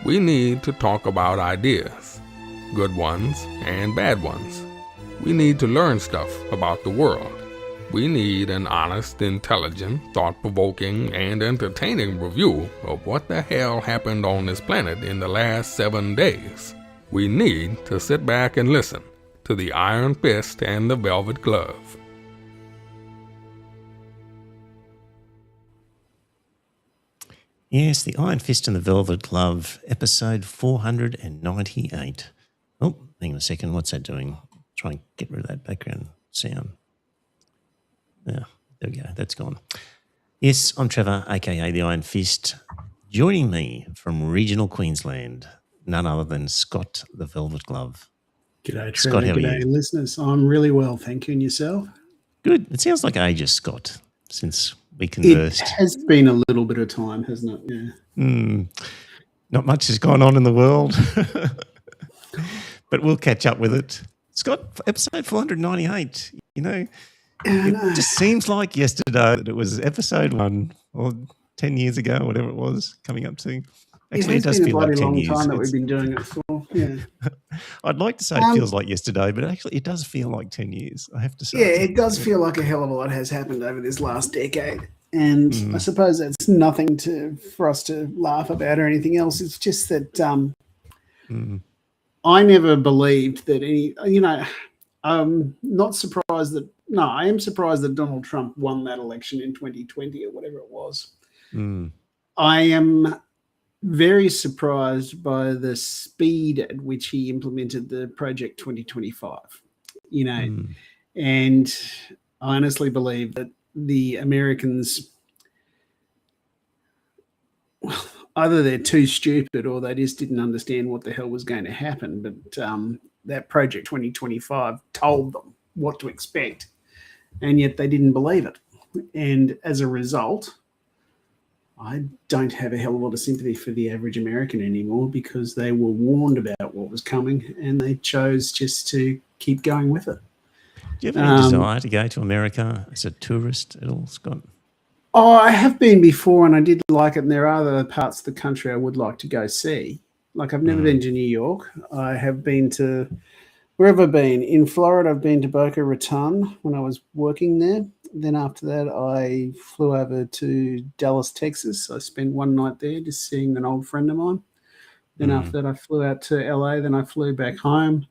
We need to talk about ideas, good ones and bad ones. We need to learn stuff about the world. We need an honest, intelligent, thought-provoking, and entertaining review of what the hell happened on this planet in the last 7 days. We need to sit back and listen to the Iron Fist and the Velvet Glove. Yes, the Iron Fist and the Velvet Glove, episode 498. Oh, hang on a second. What's that doing? Try and get rid of that background sound. Yeah, there we go. That's gone. Yes, I'm Trevor, a.k.a. the Iron Fist. Joining me from regional Queensland, none other than Scott the Velvet Glove. G'day, Trevor. Scott, how are G'day, you? listeners. I'm really well, thank you. And yourself? Good. It sounds like ages, Scott, since we conversed. It has been a little bit of time, hasn't it? Yeah. Not much has gone on in the world, but we'll catch up with it. Scott, episode 498, it just seems like yesterday that it was episode 1 or 10 years ago, whatever it was, coming up to. Actually, it does feel like 10 years. It has been a bloody long time that we've been doing it for, yeah. I'd like to say it feels like yesterday, but actually it does feel like 10 years, I have to say. Yeah, it does feel like a hell of a lot has happened over this last decade. And I suppose it's nothing for us to laugh about or anything else. It's just that I never believed that I'm not surprised that, I am surprised that Donald Trump won that election in 2020 or whatever it was. I am very surprised by the speed at which he implemented the Project 2025, and I honestly believe that the Americans, either they're too stupid or they just didn't understand what the hell was going to happen. But that Project 2025 told them what to expect, and yet they didn't believe it. And as a result, I don't have a hell of a lot of sympathy for the average American anymore, because they were warned about what was coming and they chose just to keep going with it. Do you have any desire to go to America as a tourist at all, Scott? Oh, I have been before and I did like it, and there are other parts of the country I would like to go see. Like, I've never been to New York. I have been to, where have I been? In Florida, I've been to Boca Raton when I was working there. Then after that, I flew over to Dallas, Texas. I spent one night there just seeing an old friend of mine. Then after that, I flew out to LA. Then I flew back home.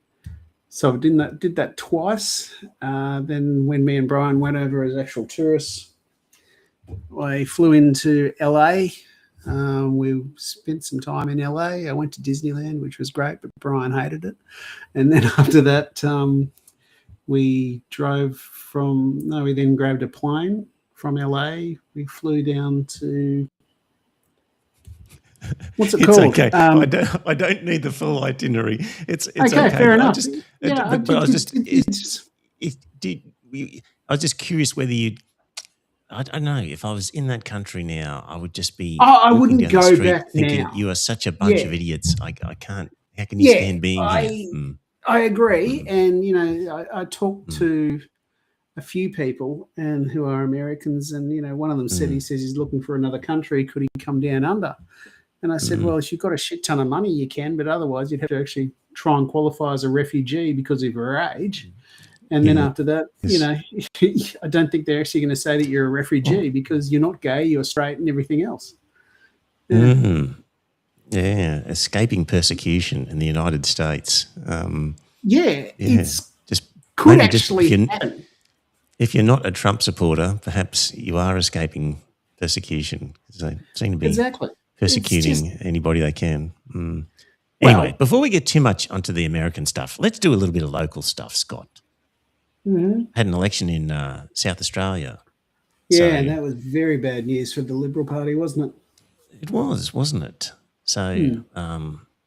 So I did that twice. Then when me and Brian went over as actual tourists, I flew into LA. We spent some time in LA. I went to Disneyland, which was great, but Brian hated it. And then after that, we then grabbed a plane from LA. We flew down to, what's it called? Okay. I don't need the full itinerary. It's okay. Fair enough. I was just curious whether you'd. I don't know. If I was in that country now, I would just be. I wouldn't go back thinking, now. You are such a bunch of idiots. I can't. How can you stand being here? I agree, and I talked to a few people and who are Americans, and one of them said he says he's looking for another country. Could he come down under? And I said, well, if you've got a shit ton of money, you can, but otherwise you'd have to actually try and qualify as a refugee because of your age. And then after that, I don't think they're actually going to say that you're a refugee because you're not gay, you're straight, and everything else. Yeah, escaping persecution in the United States. It's just could actually happen. If you're not a Trump supporter, perhaps you are escaping persecution because they seem to be persecuting anybody they can. Anyway, before we get too much onto the American stuff, let's do a little bit of local stuff, Scott. Had an election in South Australia. Yeah, and that was very bad news for the Liberal Party, wasn't it? It was, wasn't it? So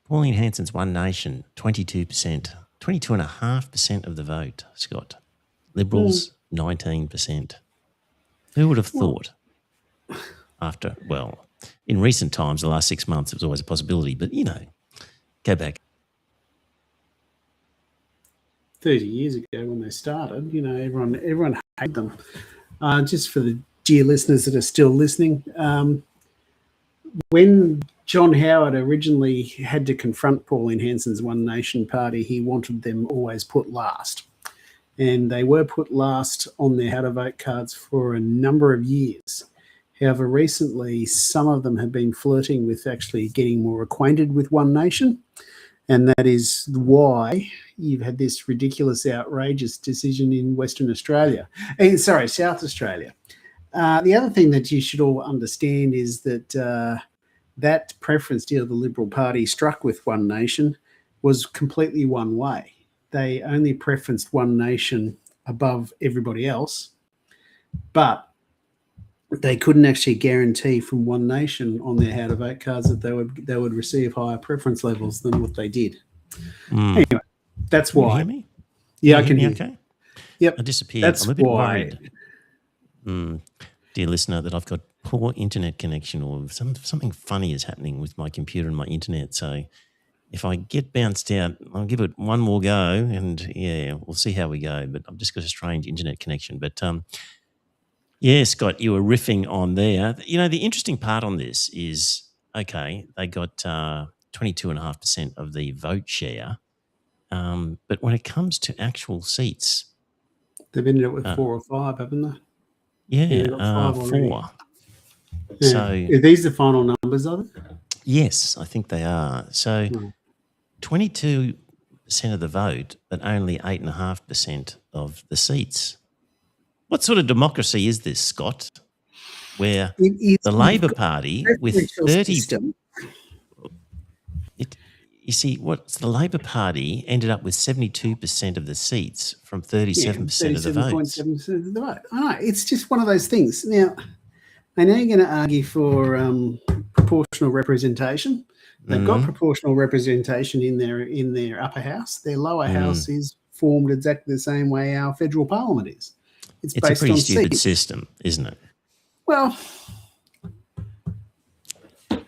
Pauline Hanson's One Nation, 22%, 22.5% of the vote, Scott. Liberals, 19%. Who would have thought in recent times, the last 6 months, it was always a possibility, but, go back. 30 years ago when they started, everyone hated them. Just for the dear listeners that are still listening, when John Howard originally had to confront Pauline Hanson's One Nation Party. He wanted them always put last. And they were put last on their how to vote cards for a number of years. However, recently, some of them have been flirting with actually getting more acquainted with One Nation. And that is why you've had this ridiculous, outrageous decision in Western Australia. South Australia. The other thing that you should all understand is that that preference deal the Liberal Party struck with One Nation was completely one way. They only preferenced One Nation above everybody else, but they couldn't actually guarantee from One Nation on their how to vote cards that they would receive higher preference levels than what they did. Anyway, that's Can you why. hear me? Yeah, I Can can you hear hear you. me okay? Yep. I disappeared. That's I'm a bit why. worried, dear listener, that I've got poor internet connection or something funny is happening with my computer and my internet. So if I get bounced out, I'll give it one more go and, yeah, we'll see how we go. But I've just got a strange internet connection. But, yeah, Scott, you were riffing on there. You know, the interesting part on this is, okay, they got 22.5% of the vote share. But when it comes to actual seats, They've ended up with 4 or 5, haven't they? yeah, they've got 5 already. 4. Yeah. So, Are these the final numbers of it? yes, I think they are. So, Hmm. 22% of the vote, but only 8.5% of the seats. What sort of democracy is this, Scott? Where It is the Labor Party with preferential 30, system. you see, what's the Labor Party ended up with 72% of the seats from 37% of the votes. 37.7% of the vote. I know, it's just one of those things. Now, I know you're going to argue for proportional representation. They've got proportional representation in their upper house. Their lower house is formed exactly the same way our federal parliament is. It's It's a based pretty on stupid seats. system, isn't it? Well,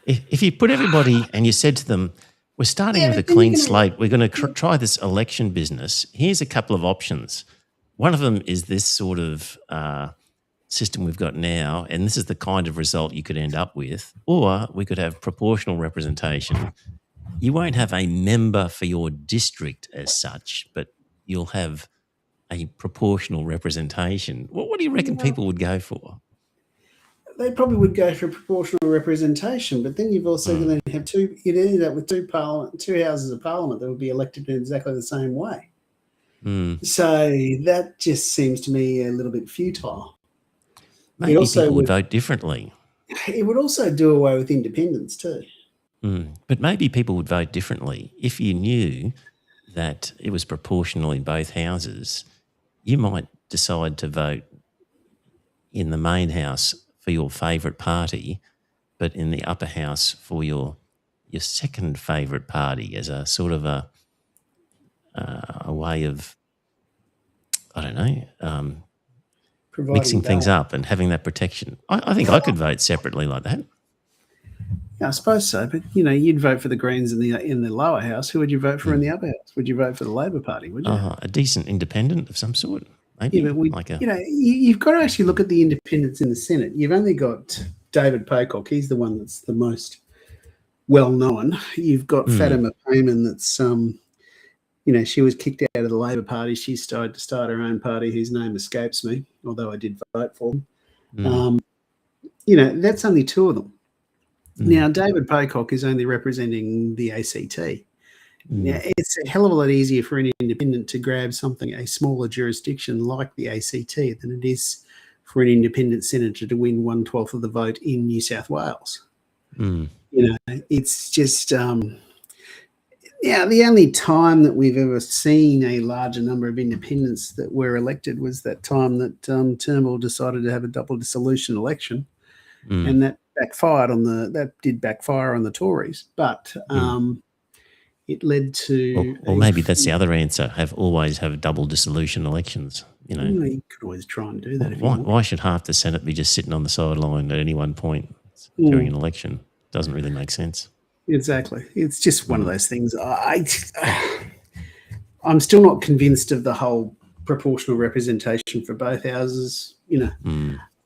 If you put everybody and you said to them, we're starting Yeah, with a but then clean you're gonna- slate, we're going to try this election business. Here's a couple of options. One of them is this sort of system we've got now, and this is the kind of result you could end up with. Or we could have proportional representation. You won't have a member for your district as such, but you'll have a proportional representation. What do you reckon people would go for? they probably would go for proportional representation, but then you've also going to have you'd end up with two houses of parliament that would be elected in exactly the same way. So that just seems to me a little bit futile. Maybe also people would would- vote differently. It would also do away with independence too. But maybe people would vote differently. If you knew that it was proportional in both houses, you might decide to vote in the main house for your favourite party, but in the upper house for your second favourite party as a sort of a way of, I don't know, Providing mixing things balance. up and having that protection. I think I could vote separately like that. Yeah, I suppose so, but you'd vote for the Greens in the lower house. Who would you vote for in the upper house? Would you vote for the Labor Party? Would you? A decent independent of some sort, maybe. Yeah, but like a, you've got to actually look at the independents in the Senate. You've only got David Pocock. He's the one that's the most well known. You've got Fatima Payman. That's she was kicked out of the Labor Party. She started to start her own party, whose name escapes me, although I did vote for them. That's only two of them. Now, David Pocock is only representing the ACT. Now, it's a hell of a lot easier for an independent to grab a smaller jurisdiction like the ACT than it is for an independent senator to win 1/12 of the vote in New South Wales. It's just, the only time that we've ever seen a larger number of independents that were elected was that time that Turnbull decided to have a double dissolution election, and that did backfire on the Tories, but it led to. or maybe that's the other answer: always have double dissolution elections. You could always try and do that. Why should half the Senate be just sitting on the sideline at any one point during an election? Doesn't really make sense. Exactly. It's just one of those things. I'm still not convinced of the whole proportional representation for both houses.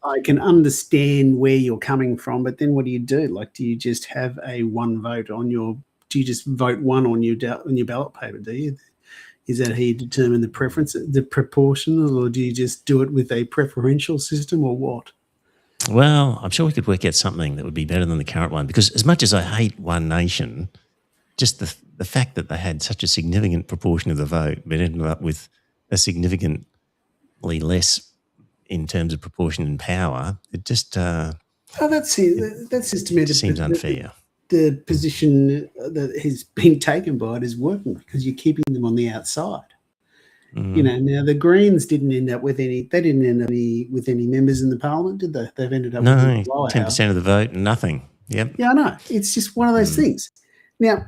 I can understand where you're coming from, but then what do you do? Like, do you just have a one vote on your? Do you just vote one on your ballot paper? Do you? Is that how you determine the preference, the proportional, or do you just do it with a preferential system, or what? Well, I'm sure we could work out something that would be better than the current one, because as much as I hate One Nation, just the fact that they had such a significant proportion of the vote, but ended up with a significantly less in terms of proportion in power, it just That's systematic. just seems unfair. The position that has been taken by it is working because you're keeping them on the outside. You know, now the Greens didn't end up with any. They didn't end up with any members in the parliament, did they? They've ended up with No, a 10% of the vote, nothing. Yep. Yeah, I know. It's just one of those things. Now,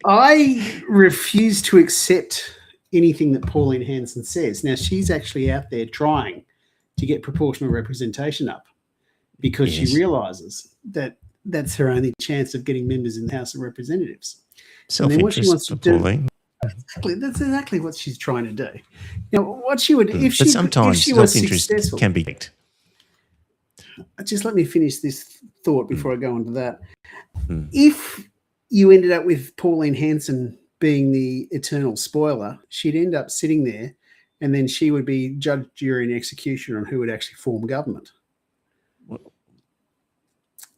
I refuse to accept anything that Pauline Hanson says. Now, she's actually out there trying to get proportional representation up because she realises that that's her only chance of getting members in the House of Representatives. Self-interest for Pauline. Exactly, that's exactly what she's trying to do. Now, what she would, if she, but sometimes if she was self-interest successful, can be picked. just let me finish this thought before I go on to that. If you ended up with Pauline Hanson being the eternal spoiler, she'd end up sitting there and then she would be judge, jury, and executioner on who would actually form government.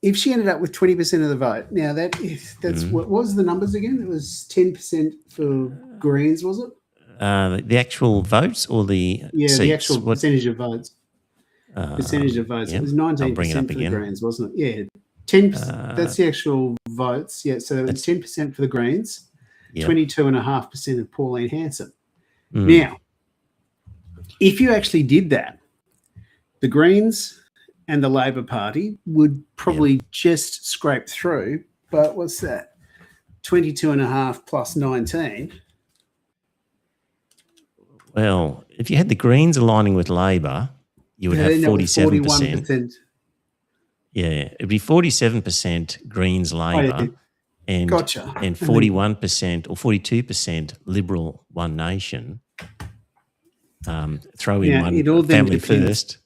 If she ended up with 20% of the vote, now that's what was the numbers again? It was 10% for Greens, was it? The actual votes or the seats? The actual percentage of votes. Percentage of votes. Yep. It was 19% for the Greens, wasn't it? Yeah, 10%. That's the actual votes. Yeah, so it was 10% for the Greens, 22.5% of Pauline Hanson. Now, if you actually did that, the Greens and the Labor Party would probably just scrape through. But what's that? 22.5 plus 19. Well, if you had the Greens aligning with Labor, you would have 47%. 41%. Yeah, it'd be 47% Greens Labor and 41% or 42% Liberal One Nation. Throw in one Family First.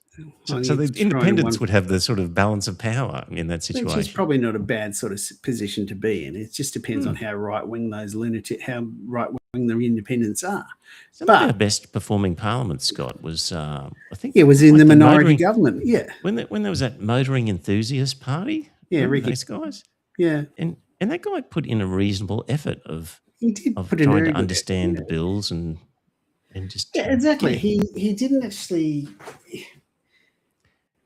So the independents would have the sort of balance of power in that situation. Which is probably not a bad sort of position to be in. It just depends on how right-wing how right-wing the independents are. Some of our best performing parliament, Scott, was I think it was in the minority government. Yeah, when there was that motoring enthusiast party. Yeah, Ricky. Those guys. Yeah, and that guy put in a reasonable effort of put trying to understand the bills and just exactly. He didn't actually.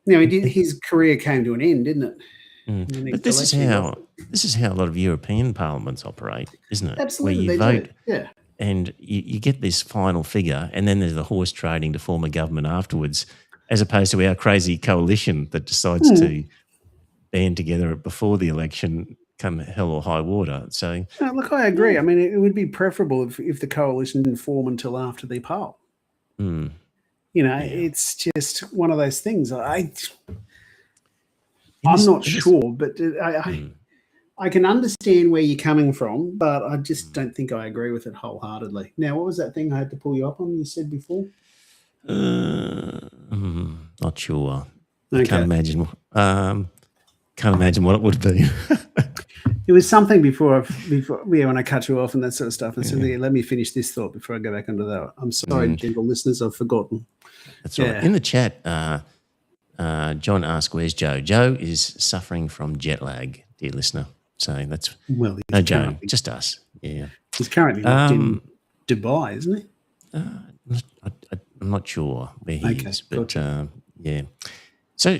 His career came to an end, didn't it? But this is how a lot of European parliaments operate, isn't it? Absolutely, where you vote, and you get this final figure, and then there's the horse trading to form a government afterwards, as opposed to our crazy coalition that decides to band together before the election, come hell or high water. So, look, I agree. I mean, it would be preferable if the coalition didn't form until after the poll. It's just one of those things. I'm not sure, but I can understand where you're coming from, but I just don't think I agree with it wholeheartedly. Now, what was that thing I had to pull you up on? You said before. Not sure. Okay. I can't imagine. Can't imagine what it would be. It was something before when I cut you off and that sort of stuff. And said, let me finish this thought before I go back onto that. I'm sorry, gentle listeners, I've forgotten. That's right. In the chat, John asked, "Where's Joe?" Joe is suffering from jet lag, dear listener. So that's no Joe, just us. Yeah, he's currently locked in Dubai, isn't he? I'm not sure where he is, but yeah. So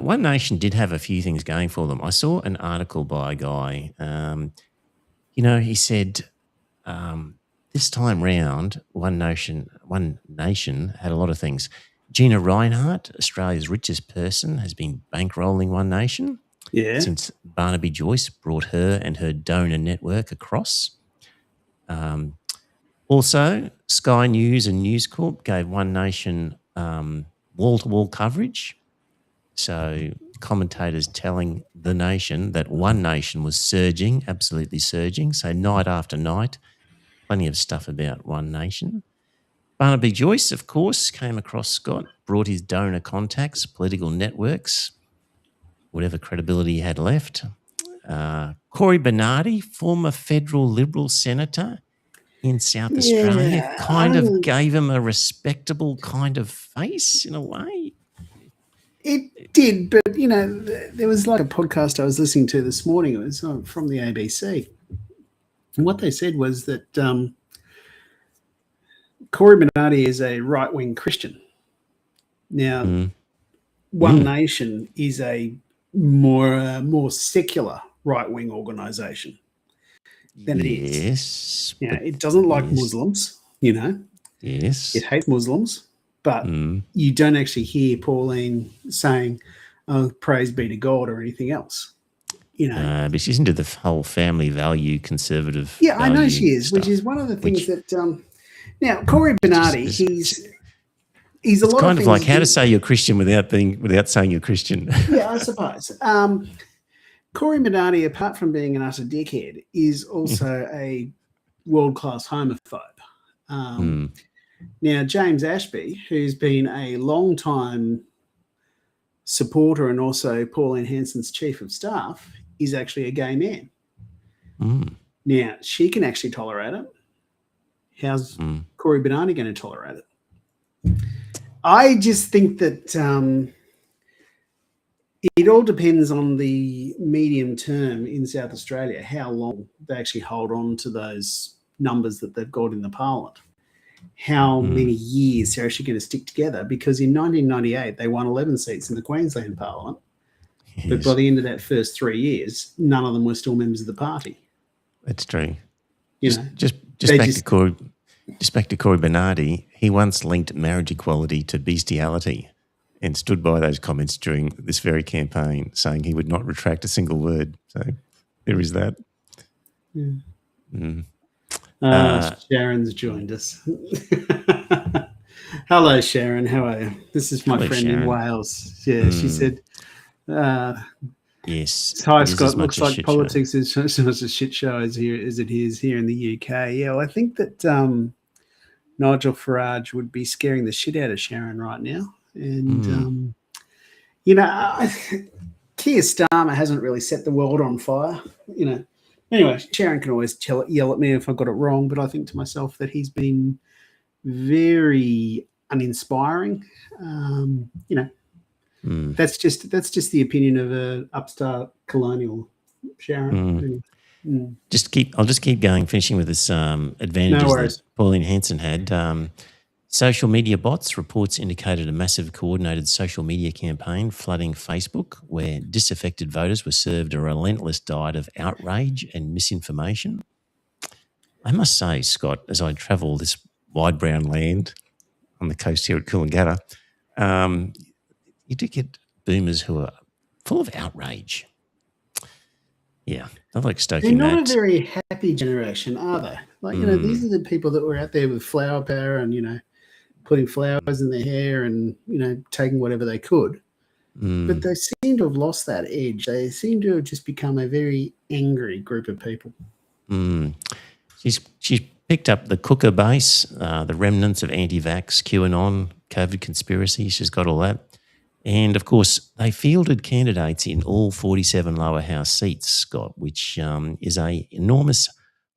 One Nation did have a few things going for them. I saw an article by a guy. He said this time round, One Nation had a lot of things. Gina Rinehart, Australia's richest person, has been bankrolling One Nation since Barnaby Joyce brought her and her donor network across. Also, Sky News and News Corp gave One Nation wall-to-wall coverage. So commentators telling The Nation that One Nation was surging, absolutely surging. So night after night, plenty of stuff about One Nation. Barnaby Joyce, of course, came across Scott, brought his donor contacts, political networks, whatever credibility he had left. Cory Bernardi, former federal Liberal senator in South Australia, kind of gave him a respectable kind of face in a way. It did, but, there was like a podcast I was listening to this morning. It was from the ABC. And what they said was that Cory Bernardi is a right-wing Christian. Now, One Nation is a more secular right-wing organisation than it is. Yes. It doesn't like Muslims, Yes. It hates Muslims, but you don't actually hear Pauline saying, "Oh, praise be to God," or anything else. But she's into the whole family value, conservative. Yeah, I know she is, which is one of the things that. Now, Cory Bernardi, he's a lot kind of of like how to say you're Christian without saying you're Christian. Yeah, I suppose. Cory Bernardi, apart from being an utter dickhead, is also a world-class homophobe. Now, James Ashby, who's been a long-time supporter and also Pauline Hanson's chief of staff, is actually a gay man. Now, she can actually tolerate it. How's Cory Bernardi going to tolerate it? I just think that it all depends on the medium term in South Australia, how long they actually hold on to those numbers that they've got in the parliament. How many years they're actually going to stick together, because in 1998 they won 11 seats in the Queensland Parliament, but by the end of that first 3 years, none of them were still members of the party. That's true. Just back to Cory Bernardi. He once linked marriage equality to bestiality, and stood by those comments during this very campaign, saying he would not retract a single word. So there is that. Sharon's joined us. Hello, Sharon. How are you? This is my friend Sharon. in Wales. Yeah, she said, yes. Hi, Scott. Looks like politics is so much a shit show as it is here in the UK. Yeah, well, I think that Nigel Farage would be scaring the shit out of Sharon right now. And, Keir Starmer hasn't really set the world on fire, Anyway, Sharon can always yell at me if I got it wrong, but I think to myself that he's been very uninspiring. That's just the opinion of a upstart colonial, Sharon. I'll just keep going, finishing with this advantages that Pauline Hanson had. Social media bots reports indicated a massive coordinated social media campaign flooding Facebook, where disaffected voters were served a relentless diet of outrage and misinformation. I must say, Scott, as I travel this wide brown land on the coast here at Coolangatta, you do get boomers who are full of outrage. Yeah, I like stoking They're not that. a very happy generation, are they? Like, these are the people that were out there with flower power and, putting flowers in their hair and, taking whatever they could. But they seem to have lost that edge. They seem to have just become a very angry group of people. She's picked up the Cooker base, the remnants of anti-vax, QAnon, COVID conspiracy. She's got all that. And, of course, they fielded candidates in all 47 lower house seats, Scott, which is a enormous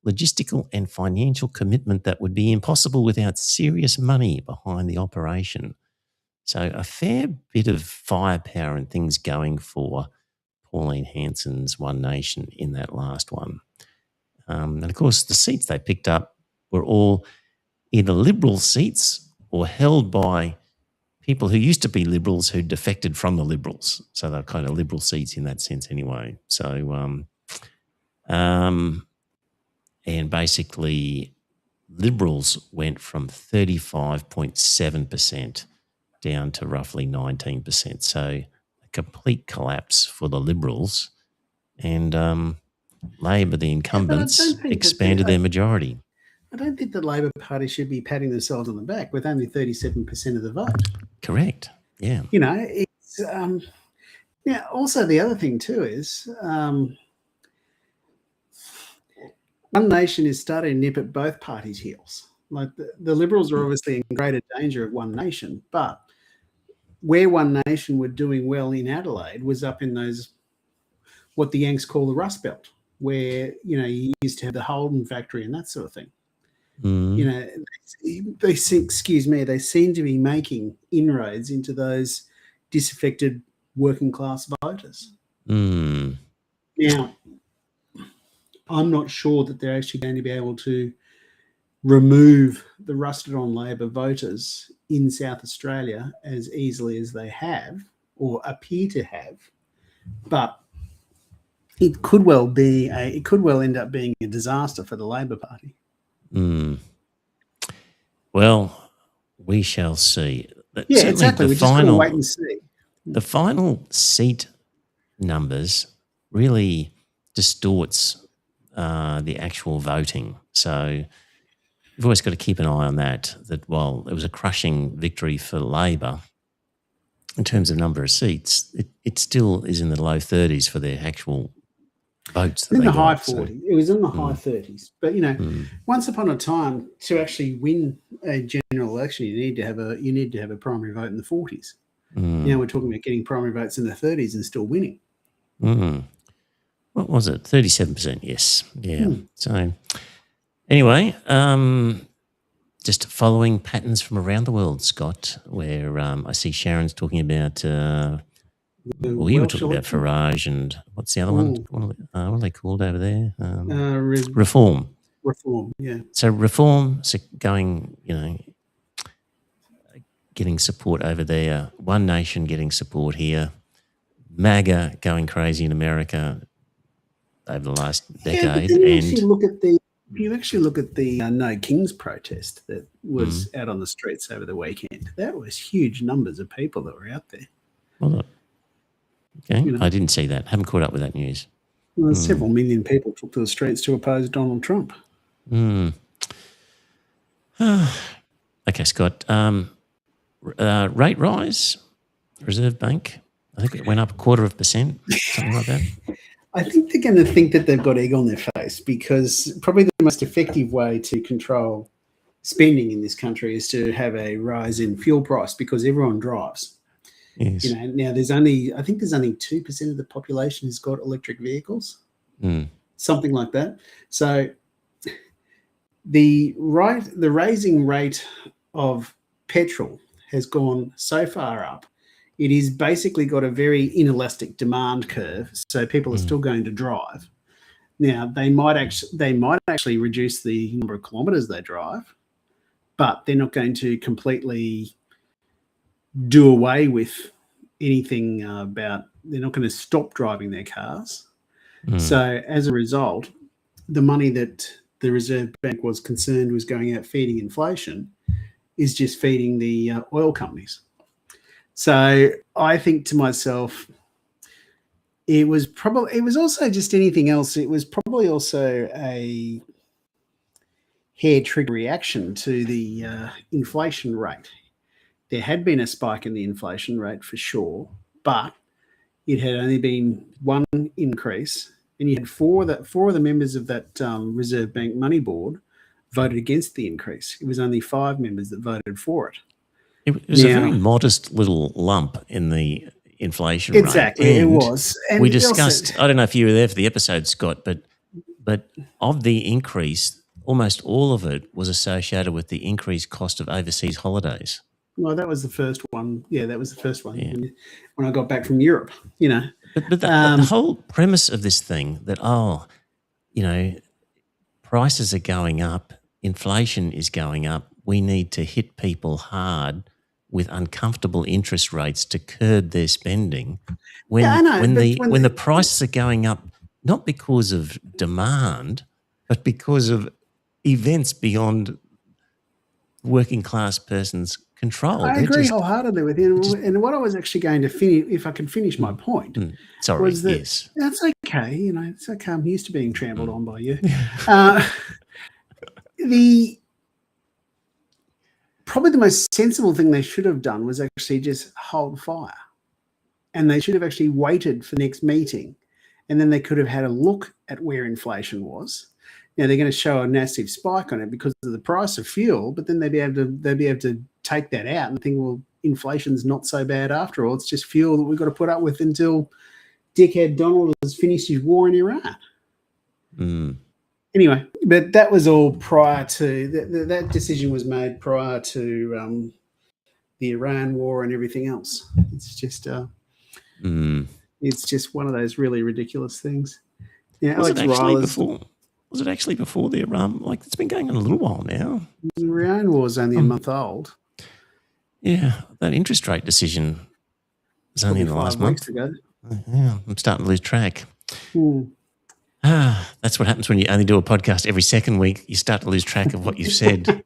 logistical and financial commitment that would be impossible without serious money behind the operation. So a fair bit of firepower and things going for Pauline Hanson's One Nation in that last one. And, of course, the seats they picked up were all either Liberal seats or held by people who used to be Liberals who defected from the Liberals. So they're kind of Liberal seats in that sense anyway. So, and basically Liberals went from 35.7% down to roughly 19%. So a complete collapse for the Liberals. And Labor, the incumbents, expanded their majority. I don't think the Labor Party should be patting themselves on the back with only 37% of the vote. Correct. Yeah. It's also the other thing too is One Nation is starting to nip at both parties' heels. Like the Liberals are obviously in greater danger of One Nation, but where One Nation were doing well in Adelaide was up in those, what the Yanks call the Rust Belt, where, you used to have the Holden factory and that sort of thing. They seem to be making inroads into those disaffected working class voters. Now, I'm not sure that they're actually going to be able to remove the rusted on Labor voters in South Australia as easily as they have or appear to have, but it could well end up being a disaster for the Labor Party. Well, we shall see. Yeah, Certainly exactly. We're just going to wait and see. The final seat numbers really distorts the actual voting. So you've always got to keep an eye on that while it was a crushing victory for Labor in terms of number of seats, it still is in the low 30s for their actual votes. In the high 40s. It was in the high 30s. But, once upon a time, to actually win a general election, you need to have a primary vote in the 40s. Now we're talking about getting primary votes in the 30s and still winning. What was it? 37%, yes. Yeah. So anyway, just following patterns from around the world, Scott, where I see Sharon's talking about you were talking about Farage and what's the other one? What are they called over there? Reform. Reform, yeah. So Reform's going, getting support over there. One Nation getting support here. MAGA going crazy in America over the last decade. But then if you actually look at the No Kings protest that was out on the streets over the weekend, that was huge numbers of people that were out there. Well, okay, I didn't see that. Haven't caught up with that news. Well, several million people took to the streets to oppose Donald Trump. Okay, Scott. Rate rise, Reserve Bank. I think it went up 0.25%, something like that. I think they're going to think that they've got egg on their face, because probably the most effective way to control spending in this country is to have a rise in fuel price, because everyone drives. Yes. Now I think there's only 2% of the population who's got electric vehicles, something like that. So the raising rate of petrol has gone so far up. It is basically got a very inelastic demand curve, so people are still going to drive. Now they might actually reduce the number of kilometres they drive, but they're not going to completely do away with anything they're not going to stop driving their cars. So as a result, the money that the Reserve Bank was concerned was going out feeding inflation is just feeding the oil companies. So I think to myself, it was also just anything else. It was probably also a hair trigger reaction to the inflation rate. There had been a spike in the inflation rate for sure, but it had only been one increase, and you had four of the members of that Reserve Bank Money Board voted against the increase. It was only 5 members that voted for it. It was a very modest little lump in the inflation rate. Exactly, it was. And we discussed, I don't know if you were there for the episode, Scott, but of the increase, almost all of it was associated with the increased cost of overseas holidays. Well, that was the first one. Yeah, that was the first one when I got back from Europe, But the whole premise of this thing that, prices are going up, inflation is going up, we need to hit people hard with uncomfortable interest rates to curb their spending. When the prices are going up, not because of demand, but because of events beyond working class person's control. I agree wholeheartedly with you. And what I was actually going to finish, if I can finish my point, was that that's okay. It's okay. I'm used to being trampled on by you. Probably the most sensible thing they should have done was actually just hold fire. And they should have actually waited for the next meeting. And then they could have had a look at where inflation was. they're going to show a massive spike on it because of the price of fuel, but then they'd be able to take that out and think, well, inflation's not so bad after all. It's just fuel that we've got to put up with until dickhead Donald has finished his war in Iran. Anyway, but that was all prior to that decision was made prior to the Iran war and everything else. It's just it's just one of those really ridiculous things. Yeah, was it actually before the Iran? Like, it's been going on a little while now. The Iran war is only a month old. Yeah, that interest rate decision was only in the last month. Ago. Yeah, I'm starting to lose track. That's what happens when you only do a podcast every second week. You start to lose track of what you've said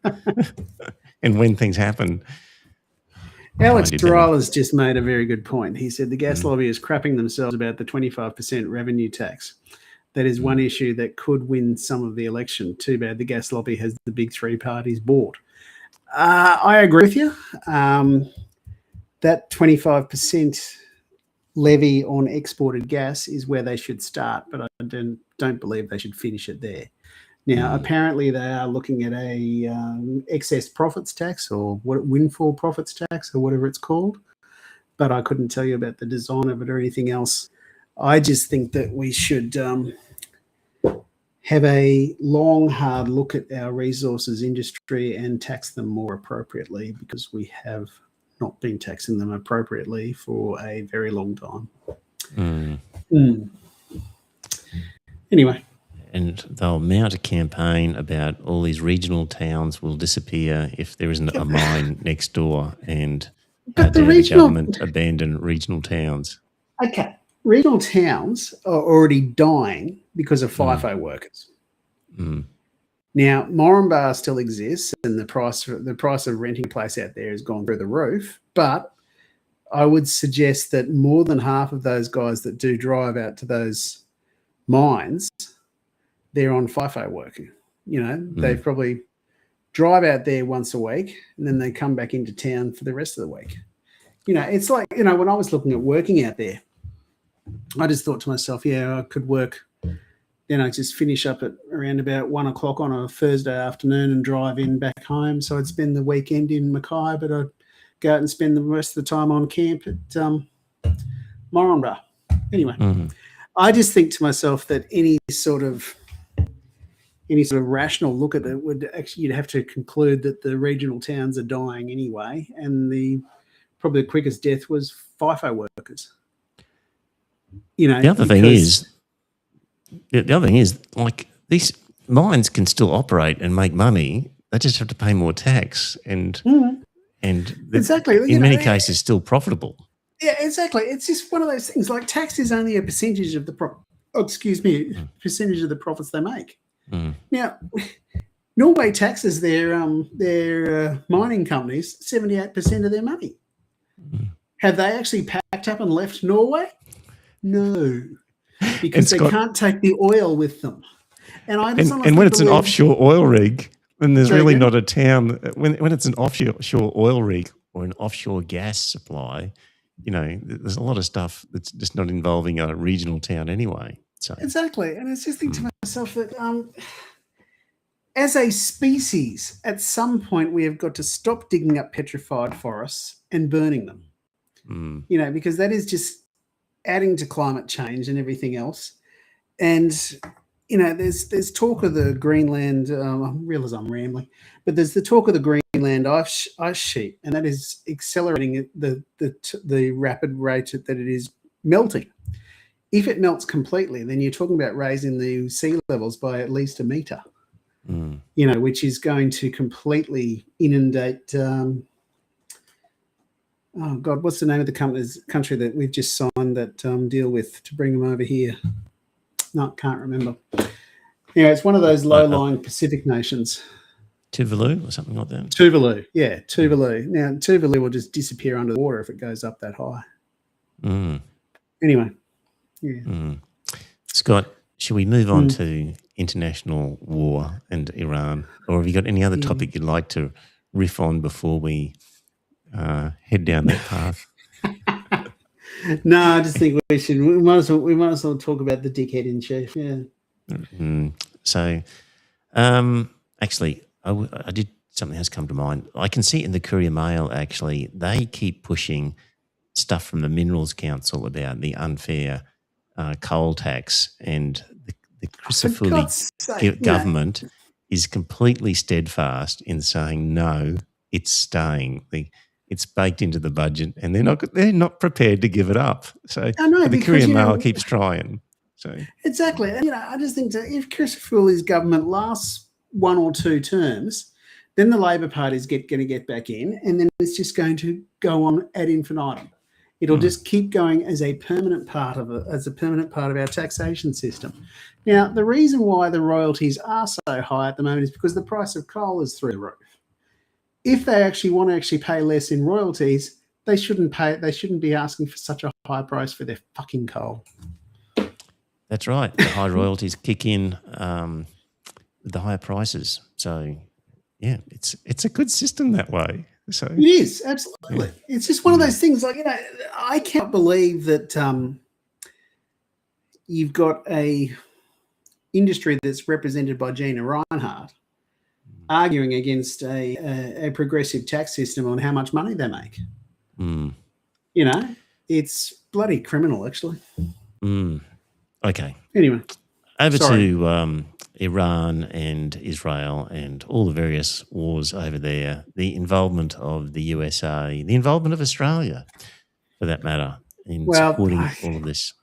and when things happen. Alex Doral has just made a very good point. He said the gas lobby is crapping themselves about the 25% revenue tax. That is one issue that could win some of the election. Too bad the gas lobby has the big three parties bought. I agree with you. That 25% levy on exported gas is where they should start, but I don't believe they should finish it there. Now, apparently they are looking at a excess profits tax or windfall profits tax or whatever it's called, but I couldn't tell you about the design of it or anything else. I just think that we should have a long, hard look at our resources industry and tax them more appropriately, because we have not been taxing them appropriately for a very long time. Anyway. And they'll mount a campaign about all these regional towns will disappear if there isn't a mine next door, and how dare the government abandon regional towns. Okay. Regional towns are already dying because of FIFO workers. Now, Moranbah still exists, and the price of renting a place out there has gone through the roof. But I would suggest that more than half of those guys that do drive out to those mines, they're on FIFO working. You know, they probably drive out there once a week and then they come back into town for the rest of the week. You know, it's like, you know, when I was looking at working out there, I just thought to myself, yeah, I could work, you know, just finish up at around about 1 o'clock on a Thursday afternoon and drive in back home. So I'd spend the weekend in Mackay, but I'd go out and spend the rest of the time on camp at Moranbah. Anyway, I just think to myself that any sort of rational look at it would actually, you'd have to conclude that the regional towns are dying anyway, and probably the quickest death was FIFO workers. You know, the other thing is, like, these mines can still operate and make money. They just have to pay more tax, and exactly, in many cases still profitable. Yeah, exactly. It's just one of those things. Like, tax is only a percentage of the percentage of the profits they make. Now, Norway taxes their mining companies 78% of their money. Have they actually packed up and left Norway? No, because they can't take the oil with them. And when it's an offshore oil rig, then there's really not a town. When it's an offshore oil rig or an offshore gas supply, you know, there's a lot of stuff that's just not involving a regional town anyway. So exactly, and it's just thinking to myself that as a species, at some point we have got to stop digging up petrified forests and burning them. You know, because that is just adding to climate change and everything else. And you know, there's talk of the Greenland. I realise I'm rambling, but there's the talk of the Greenland ice sheet, and that is accelerating the rapid rate that it is melting. If it melts completely, then you're talking about raising the sea levels by at least 1 metre. You know, which is going to completely inundate. Oh God, what's the name of the country that we've just signed that deal with to bring them over here? No, can't remember. Yeah, it's one of those low-lying Pacific nations. Tuvalu or something like that. Tuvalu, yeah, Tuvalu. Now, Tuvalu will just disappear under the water if it goes up that high. Anyway, yeah. Scott, should we move on to international war and Iran, or have you got any other topic you'd like to riff on before we head down that path? No, I just think we might as well talk about the dickhead in chief. Yeah. So Actually, I did something else come to mind. I can see it in the Courier Mail, actually. They keep pushing stuff from the Minerals Council about the unfair coal tax, and the Christopher God's sake, government is completely steadfast in saying, no, it's staying. It's baked into the budget, and they're not prepared to give it up. So I know, the Courier Mail keeps trying. So exactly. And, I just think that if Christopher Woolley's government lasts 1 or 2 terms, then the Labor Party's going to get back in, and then it's just going to go on ad infinitum. It'll just keep going as a permanent part of our taxation system. Now, the reason why the royalties are so high at the moment is because the price of coal is through the roof. If they actually want to pay less in royalties, they shouldn't be asking for such a high price for their fucking coal. That's right. The high royalties kick in with the higher prices. So, yeah, it's a good system that way. So it is, absolutely. Yeah. It's just one of those things, like, I can't believe that you've got a industry that's represented by Gina Rinehart arguing against a progressive tax system on how much money they make. It's bloody criminal, actually. Okay. Anyway. Over to Iran and Israel and all the various wars over there, the involvement of the USA, the involvement of Australia, for that matter, in supporting all of this.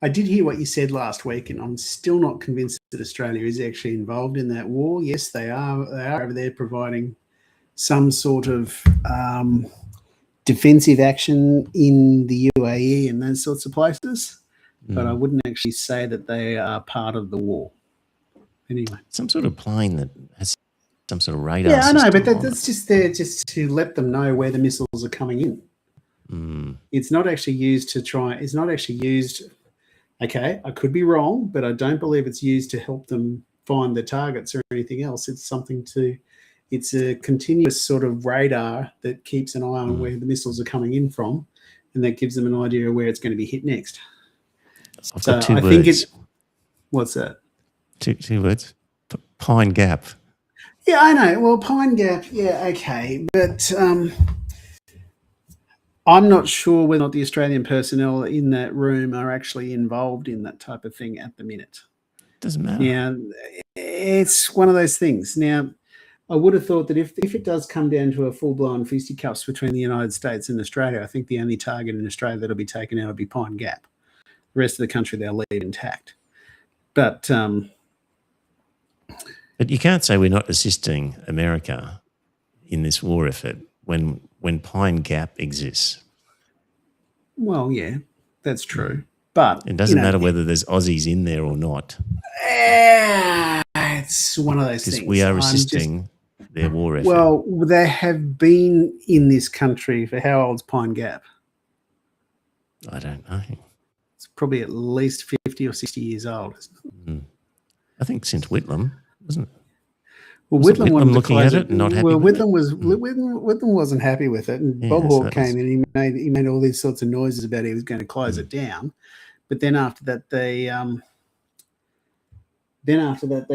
I did hear what you said last week, and I'm still not convinced that Australia is actually involved in that war. Yes, they are. They are over there providing some sort of defensive action in the UAE and those sorts of places. But I wouldn't actually say that they are part of the war. Anyway. Some sort of plane that has some sort of radar system. Yeah, I know, but that's just there just to let them know where the missiles are coming in. It's not actually used it's not actually used, okay, I could be wrong, but I don't believe it's used to help them find the targets or anything else. It's a continuous sort of radar that keeps an eye on where the missiles are coming in from, and that gives them an idea of where it's going to be hit next. I've got 2 words. What's that? Two words. Pine Gap. Yeah, I know. Well, Pine Gap, yeah, okay. But I'm not sure whether or not the Australian personnel in that room are actually involved in that type of thing at the minute. Doesn't matter. Now, it's one of those things. Now, I would have thought that if it does come down to a full-blown fisticuffs between the United States and Australia, I think the only target in Australia that'll be taken out will be Pine Gap. The rest of the country they'll leave intact. But you can't say we're not assisting America in this war effort when Pine Gap exists. Well, yeah, that's true. But it doesn't matter whether there's Aussies in there or not. It's one of those things. Because we are assisting their war effort. Well, they have been in this country for how old's Pine Gap? I don't know. It's probably at least 50 or 60 years old, isn't it? I think since Whitlam, wasn't it? Well, Whitlam looking at it and not happy with it? Whitlam wasn't happy with it, and Bob Hawke came in and he made all these sorts of noises about he was going to close it down. But then after that, they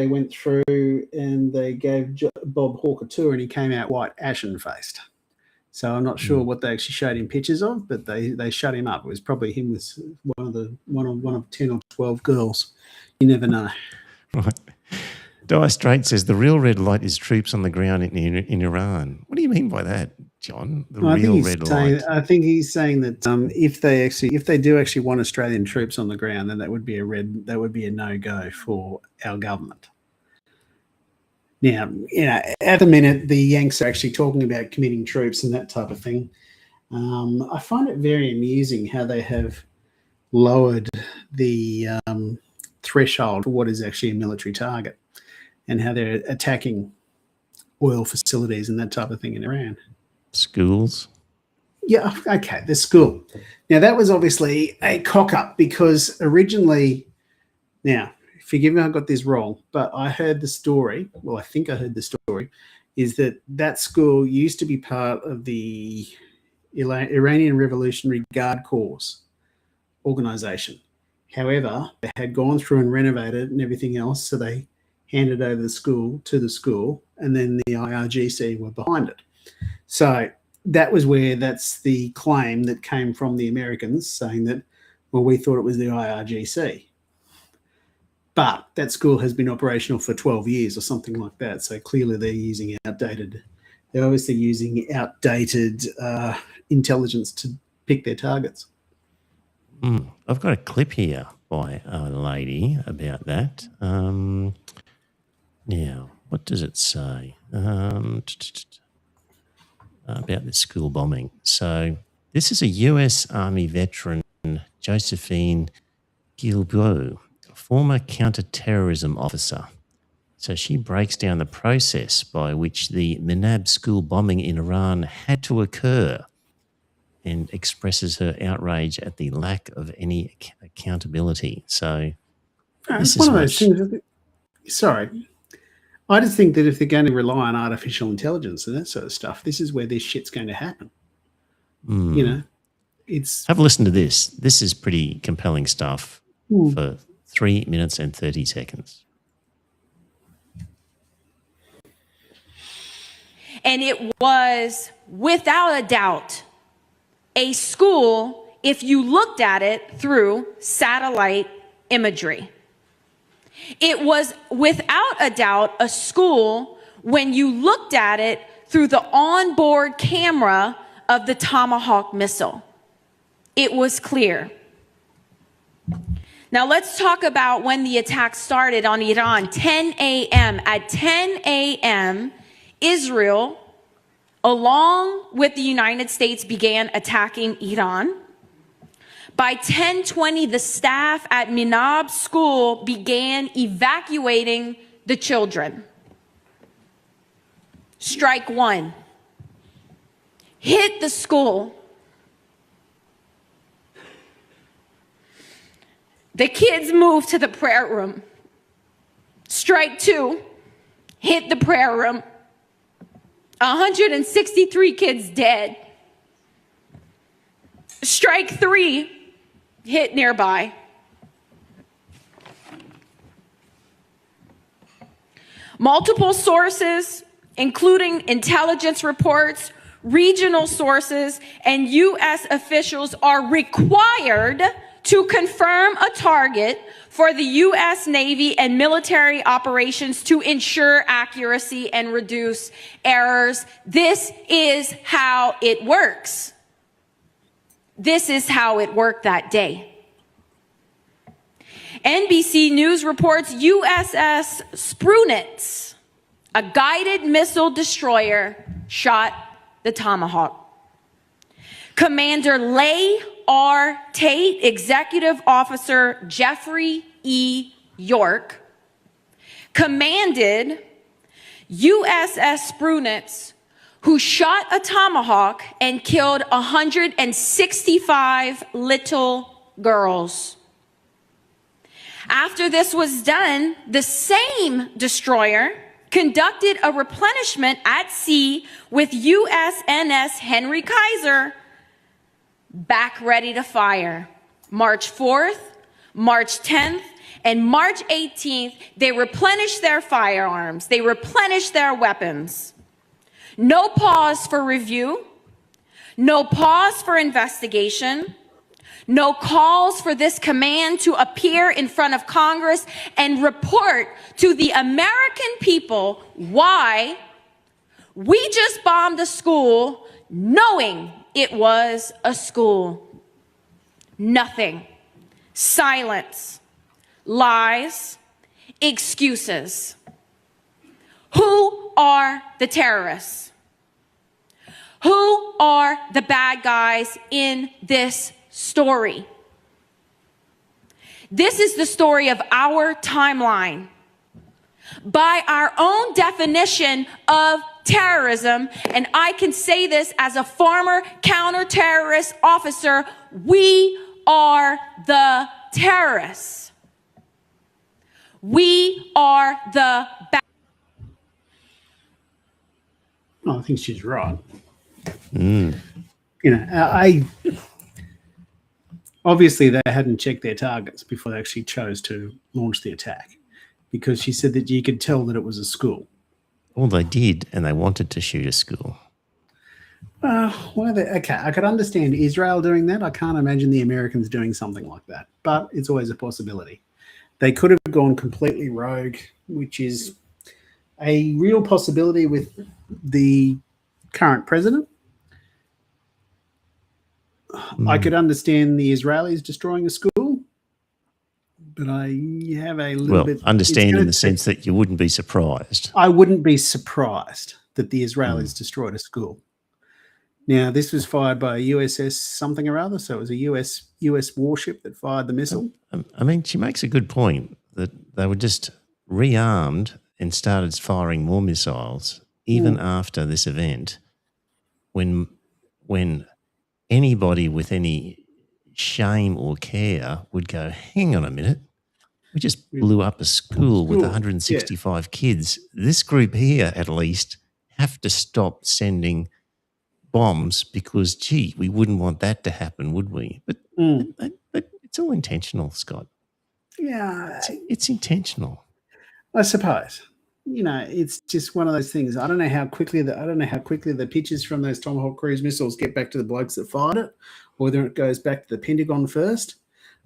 went through and they gave Bob Hawke a tour, and he came out white, ashen-faced. So I'm not sure what they actually showed him pictures of, but they shut him up. It was probably him with one of 10 or 12 girls. You never know. Right. Dire Straits says the real red light is troops on the ground in Iran. What do you mean by that, John? Light. I think he's saying that if they do actually want Australian troops on the ground, then that would be a no-go for our government. Now, at the minute, the Yanks are actually talking about committing troops and that type of thing. I find it very amusing how they have lowered the threshold for what is actually a military target, and how they're attacking oil facilities and that type of thing in Iran. Schools? Yeah, okay, the school. Now, that was obviously a cock-up because originally, now, forgive me, I got this wrong, but I heard the story, well, I think I heard the story, is that school used to be part of the Iranian Revolutionary Guard Corps organization. However, they had gone through and renovated and everything else, so they handed over to the school, and then the IRGC were behind it. So that's the claim that came from the Americans, saying that, well, we thought it was the IRGC. But that school has been operational for 12 years or something like that. So clearly they're obviously using outdated intelligence to pick their targets. I've got a clip here by a lady about that. Now, what does it say about this school bombing? So this is a US Army veteran, Josephine Guilbeault, former counter-terrorism officer. So she breaks down the process by which the Minab school bombing in Iran had to occur and expresses her outrage at the lack of any accountability. So it's one of those things. Sorry. I just think that if they're going to rely on artificial intelligence and that sort of stuff, this is where this shit's going to happen. You know, have a listen to this. This is pretty compelling stuff for 3 minutes and 30 seconds. And it was, without a doubt, a school if you looked at it through satellite imagery. It was, without a doubt, a school when you looked at it through the onboard camera of the Tomahawk missile. It was clear. Now let's talk about when the attack started on Iran. 10 a.m. At 10 a.m., Israel, along with the United States, began attacking Iran. By 10:20, the staff at Minab school began evacuating the children. Strike one. Hit the school. The kids moved to the prayer room. Strike two. Hit the prayer room. 163 kids dead. Strike three. Hit nearby. Multiple sources, including intelligence reports, regional sources, and U.S. officials are required to confirm a target for the U.S. Navy and military operations to ensure accuracy and reduce errors. This is how it works. This is how it worked that day. NBC News reports USS Sprunitz, a guided missile destroyer, shot the Tomahawk. Commander Leigh R. Tate, Executive Officer Jeffrey E. York, commanded USS Sprunitz, who shot a Tomahawk and killed 165 little girls. After this was done, the same destroyer conducted a replenishment at sea with USNS Henry Kaiser back ready to fire. March 4th, March 10th, and March 18th, they replenished their firearms. They replenished their weapons. No pause for review, no pause for investigation, no calls for this command to appear in front of Congress and report to the American people why we just bombed a school knowing it was a school. Nothing. Silence. Lies. Excuses. Who are the terrorists? Who are the bad guys in this story? This is the story of our timeline. By our own definition of terrorism, and I can say this as a former counter-terrorist officer, we are the terrorists. We are the bad. Oh, I think she's right. You know, I obviously they hadn't checked their targets before they actually chose to launch the attack. because she said that you could tell that it was a school. Well, they did, and they wanted to shoot a school. Okay, I could understand Israel doing that. I can't imagine the Americans doing something like that, but it's always a possibility. They could have gone completely rogue, which is a real possibility with the current president. I could understand the Israelis destroying a school, but I have a little bit... understand in the sense that you wouldn't be surprised. I wouldn't be surprised that the Israelis destroyed a school. Now, this was fired by a USS something or other, so it was a US warship that fired the missile. I mean, she makes a good point that they were just rearmed and started firing more missiles even after this event, when anybody with any shame or care would go, hang on a minute, we just blew up a school with 165 kids. This group here, at least, have to stop sending bombs because, gee, we wouldn't want that to happen, would we? But it's all intentional, Scott. Yeah. It's intentional. I suppose. You know, it's just one of those things. I don't know how quickly the pictures from those Tomahawk cruise missiles get back to the blokes that fired it, or whether it goes back to the Pentagon first.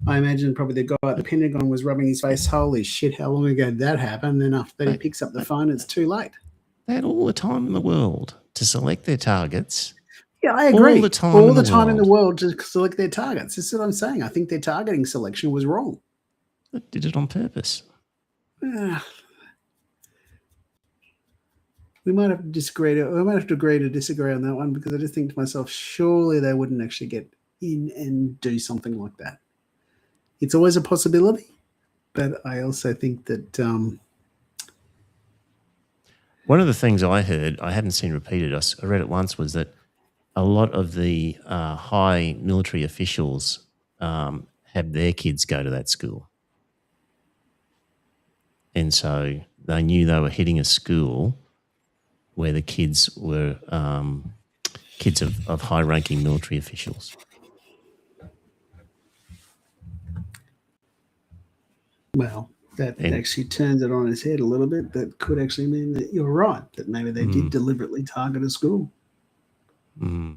I imagine probably the guy at the Pentagon was rubbing his face, holy shit, how long ago did that happen? Then after that he picks up the phone, it's too late. They had all the time in the world to select their targets. Yeah, I agree. All the time in the world to select their targets. This is what I'm saying. I think their targeting selection was wrong. They did it on purpose. We might have to disagree. We might have to agree to disagree on that one, because I just think to myself, surely they wouldn't actually get in and do something like that. It's always a possibility, but I also think that one of the things I heard, I hadn't seen repeated, I read it once, was that a lot of the high military officials had their kids go to that school. And so they knew they were hitting a school where the kids were kids of high-ranking military officials. Well, that actually turns it on its head a little bit. That could actually mean that you're right, that maybe they did deliberately target a school. Now,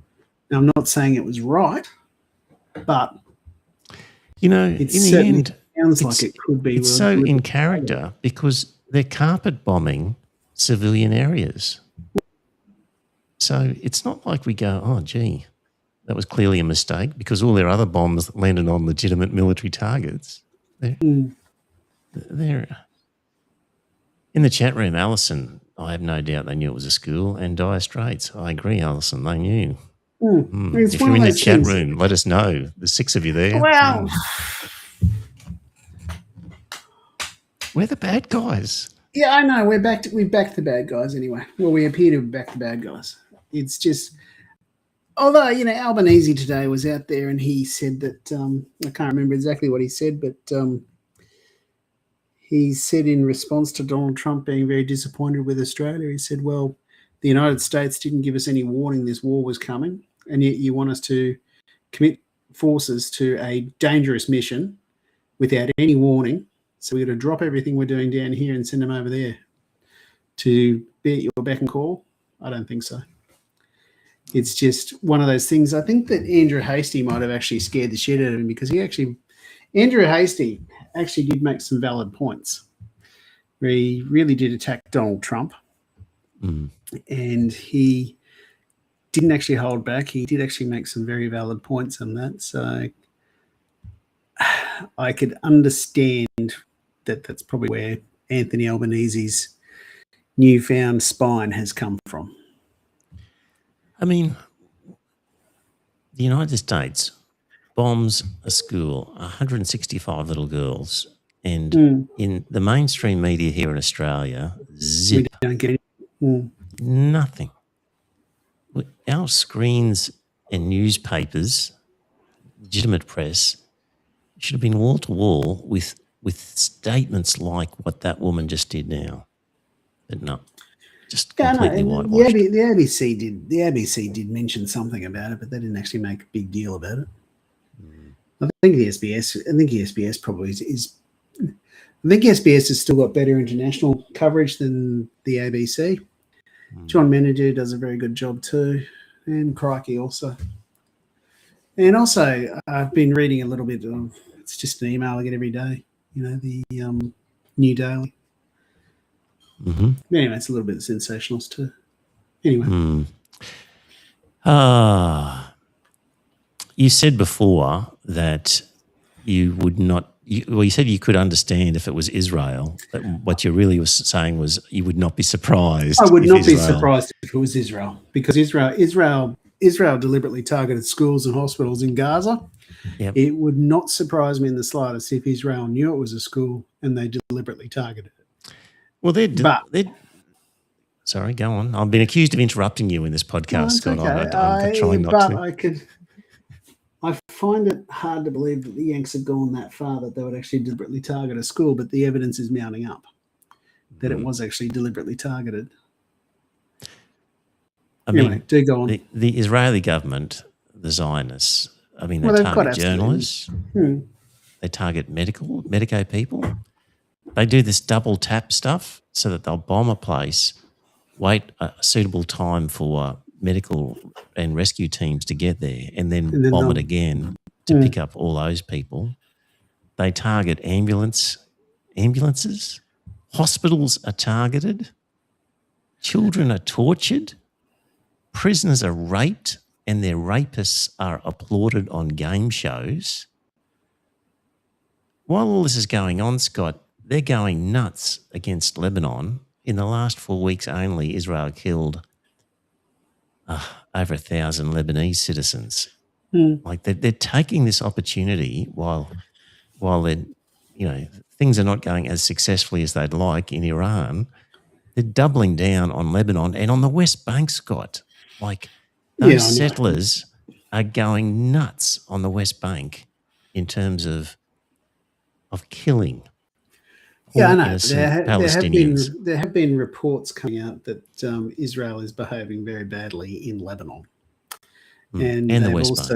I'm not saying it was right, but you know, in the end, sounds like it could be. It's so in character because they're carpet bombing civilian areas. So it's not like we go, oh, gee, that was clearly a mistake, because all their other bombs landed on legitimate military targets. They're in the chat room. Alison, I have no doubt they knew it was a school, and Dire Straits, I agree, Alison, they knew. If you're in the chat room, let us know. There's 6 of you there. Well, we're the bad guys. Yeah, I know. We're back to bad guys anyway. Well, we appear to be back to bad guys. It's just, although, you know, Albanese today was out there and he said that, I can't remember exactly what he said, but he said in response to Donald Trump being very disappointed with Australia, he said, well, the United States didn't give us any warning this war was coming, and yet you want us to commit forces to a dangerous mission without any warning. So we're going to drop everything we're doing down here and send them over there to be at your beck and call? I don't think so. It's just one of those things. I think that Andrew Hastie might have actually scared the shit out of him, because Andrew Hastie actually did make some valid points where he really did attack Donald Trump. And he didn't actually hold back. He did actually make some very valid points on that. So I could understand that that's probably where Anthony Albanese's newfound spine has come from. I mean, the United States bombs a school, 165 little girls, and in the mainstream media here in Australia, zip. We don't get Nothing. Our screens and newspapers, legitimate press, should have been wall to wall with statements like what that woman just did now. But no, just completely whitewashed. The ABC did mention something about it, but they didn't actually make a big deal about it. I think the SBS probably is I think SBS has still got better international coverage than the ABC. John Menadue does a very good job too, and Crikey also. And also, I've been reading a little bit of, it's just an email I get every day, the New Daily. Mm-hmm. Anyway, it's a little bit of sensationals too. Anyway. You said before that you would not, you said you could understand if it was Israel, but what you really was saying was you would not be surprised. I would not be surprised if it was Israel, because Israel deliberately targeted schools and hospitals in Gaza. Yep. It would not surprise me in the slightest if Israel knew it was a school and they deliberately targeted it. Well, sorry, go on. I've been accused of interrupting you in this podcast, Scott. Okay. I'm trying not to. I find it hard to believe that the Yanks had gone that far that they would actually deliberately target a school, but the evidence is mounting up that it was actually deliberately targeted. Anyway, do go on. The Israeli government, the Zionists, they target journalists. They target medico people. They do this double tap stuff so that they'll bomb a place, wait a suitable time for medical and rescue teams to get there, and then bomb it again to pick up all those people. They target ambulances. Hospitals are targeted. Children are tortured. Prisoners are raped, and their rapists are applauded on game shows. While all this is going on, Scott, they're going nuts against Lebanon. In the last 4 weeks only, Israel killed over 1,000 Lebanese citizens. Like they're taking this opportunity while things are not going as successfully as they'd like in Iran. They're doubling down on Lebanon and on the West Bank, Scott. Like those settlers are going nuts on the West Bank in terms of killing. Yeah, I know. There have been reports coming out that Israel is behaving very badly in Lebanon, and the West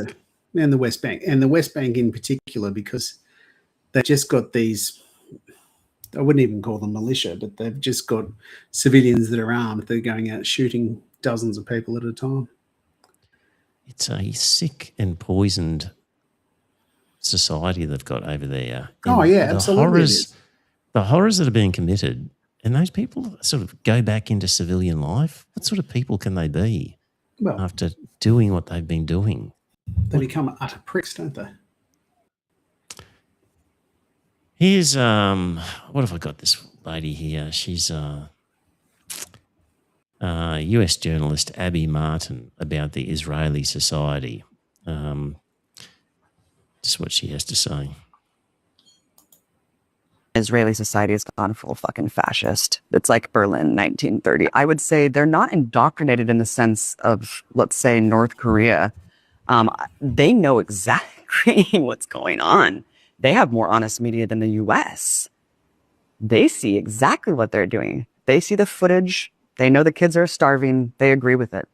Bank, and the West Bank in particular, because they've just got these. I wouldn't even call them militia, but they've just got civilians that are armed. They're going out shooting dozens of people at a time. It's a sick and poisoned society they've got over there. And absolutely. The horrors that are being committed, and those people sort of go back into civilian life. What sort of people can they be after doing what they've been doing? They become utter pricks, don't they? Here's what have I got? This lady here. She's US journalist Abby Martin about the Israeli society. Just what she has to say. Israeli society has gone full fucking fascist. It's like Berlin 1930. I would say they're not indoctrinated in the sense of, let's say, North Korea. They know exactly what's going on. They have more honest media than the US. They see exactly what they're doing. They see the footage. They know the kids are starving. They agree with it.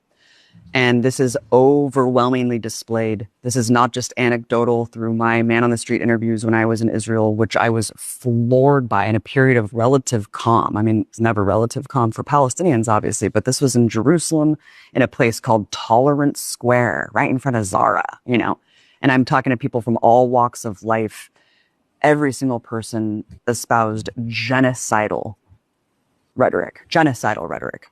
And this is overwhelmingly displayed. This is not just anecdotal through my man on the street interviews when I was in Israel, which I was floored by in a period of relative calm. I mean, it's never relative calm for Palestinians, obviously, but this was in Jerusalem in a place called Tolerance Square, right in front of Zara, And I'm talking to people from all walks of life. Every single person espoused genocidal rhetoric.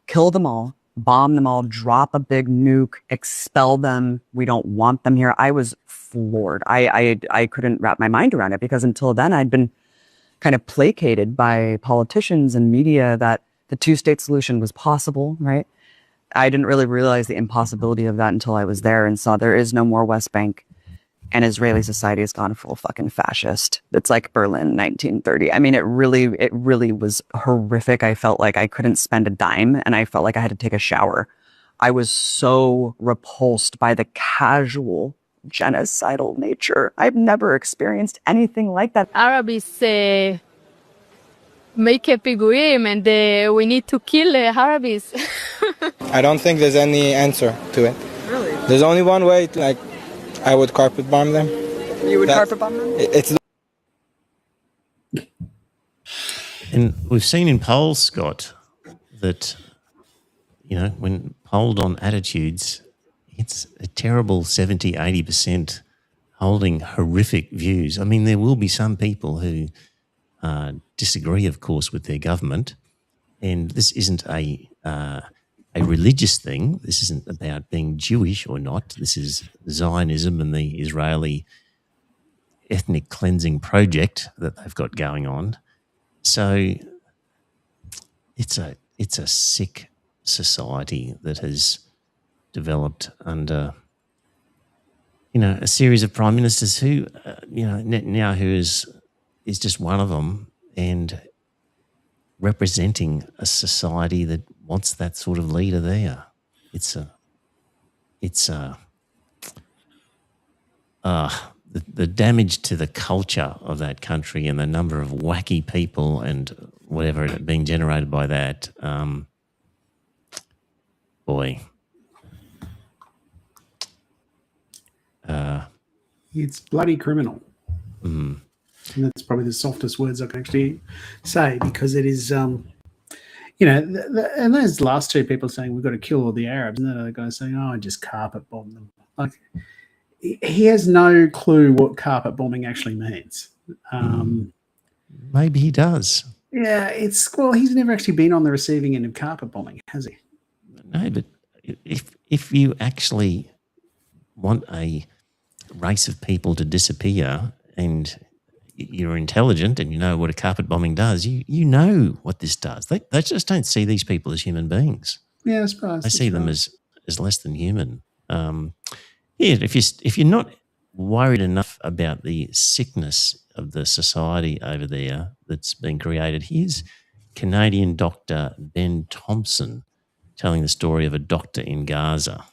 Kill them all. Bomb them all, drop a big nuke, expel them. We don't want them here. I was floored. I couldn't wrap my mind around it because until then I'd been kind of placated by politicians and media that the two-state solution was possible, right? I didn't really realize the impossibility of that until I was there and saw there is no more West Bank. And Israeli society has gone full fucking fascist. It's like Berlin 1930. I mean, it really was horrific. I felt like I couldn't spend a dime and I felt like I had to take a shower. I was so repulsed by the casual genocidal nature. I've never experienced anything like that. Arabs make a piguim and we need to kill Arabs. I don't think there's any answer to it. Really? There's only one way to, I would carpet bomb them. You would carpet bomb them? It's And we've seen in polls, Scott, that, when polled on attitudes, it's a terrible 70, 80% holding horrific views. I mean, there will be some people who disagree, of course, with their government, and this isn't a religious thing. This isn't about being Jewish or not. This is Zionism and the Israeli ethnic cleansing project that they've got going on. So it's a sick society that has developed under, a series of prime ministers who, Netanyahu is just one of them, and representing a society that wants that sort of leader there. The damage to the culture of that country and the number of wacky people and whatever being generated by that, boy. It's bloody criminal. And that's probably the softest words I can actually say, because it is, and those last two people saying we've got to kill all the Arabs, and then the guy saying, I just carpet bomb them. Like, he has no clue what carpet bombing actually means. Maybe he does. Yeah, he's never actually been on the receiving end of carpet bombing, has he? No, but if you actually want a race of people to disappear and you're intelligent and you know what a carpet bombing does, you know what this does. They just don't see these people as human beings. Yeah, I suppose. They see them as less than human. If you're not worried enough about the sickness of the society over there that's been created, here's Canadian doctor Ben Thompson telling the story of a doctor in Gaza.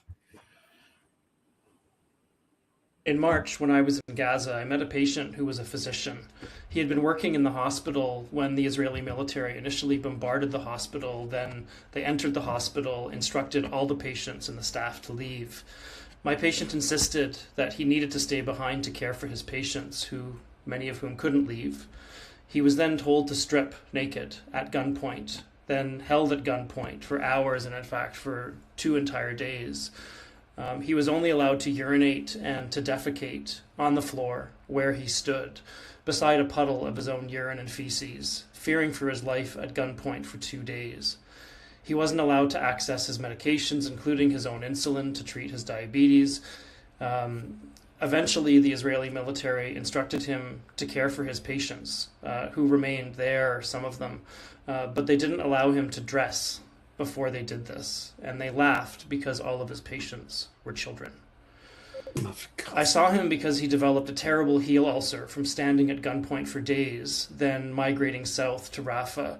In March, when I was in Gaza, I met a patient who was a physician. He had been working in the hospital when the Israeli military initially bombarded the hospital. Then they entered the hospital, instructed all the patients and the staff to leave. My patient insisted that he needed to stay behind to care for his patients, many of whom couldn't leave. He was then told to strip naked at gunpoint, then held at gunpoint for hours and, in fact, for 2 entire days. He was only allowed to urinate and to defecate on the floor where he stood, beside a puddle of his own urine and feces, fearing for his life at gunpoint for 2 days. He wasn't allowed to access his medications, including his own insulin, to treat his diabetes. Eventually, the Israeli military instructed him to care for his patients, who remained there, some of them, but they didn't allow him to dress before they did this, and they laughed because all of his patients were children. I saw him because he developed a terrible heel ulcer from standing at gunpoint for days, then migrating south to Rafah.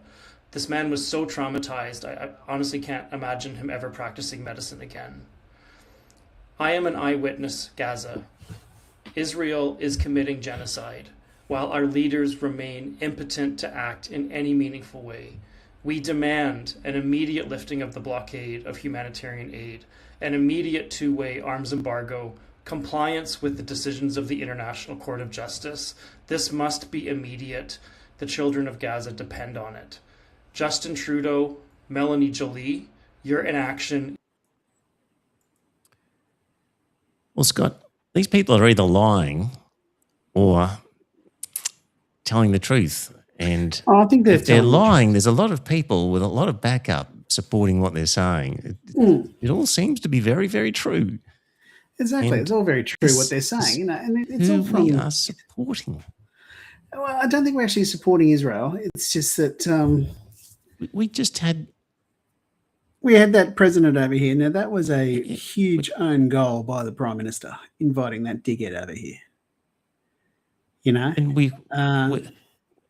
This man was so traumatized, I honestly can't imagine him ever practicing medicine again. I am an eyewitness, Gaza. Israel is committing genocide, while our leaders remain impotent to act in any meaningful way. We demand an immediate lifting of the blockade of humanitarian aid, an immediate 2-way arms embargo, compliance with the decisions of the International Court of Justice. This must be immediate. The children of Gaza depend on it. Justin Trudeau, Melanie Joly, your inaction. Well, Scott, these people are either lying or telling the truth. And I think if they're lying, there's a lot of people with a lot of backup supporting what they're saying. It all seems to be very, very true. Exactly. And it's all very true what they're saying. And it's all from... we are supporting. Well, I don't think we're actually supporting Israel. It's just that... we just had... We had that president over here. Now, that was a huge own goal by the Prime Minister, inviting that dickhead over here. And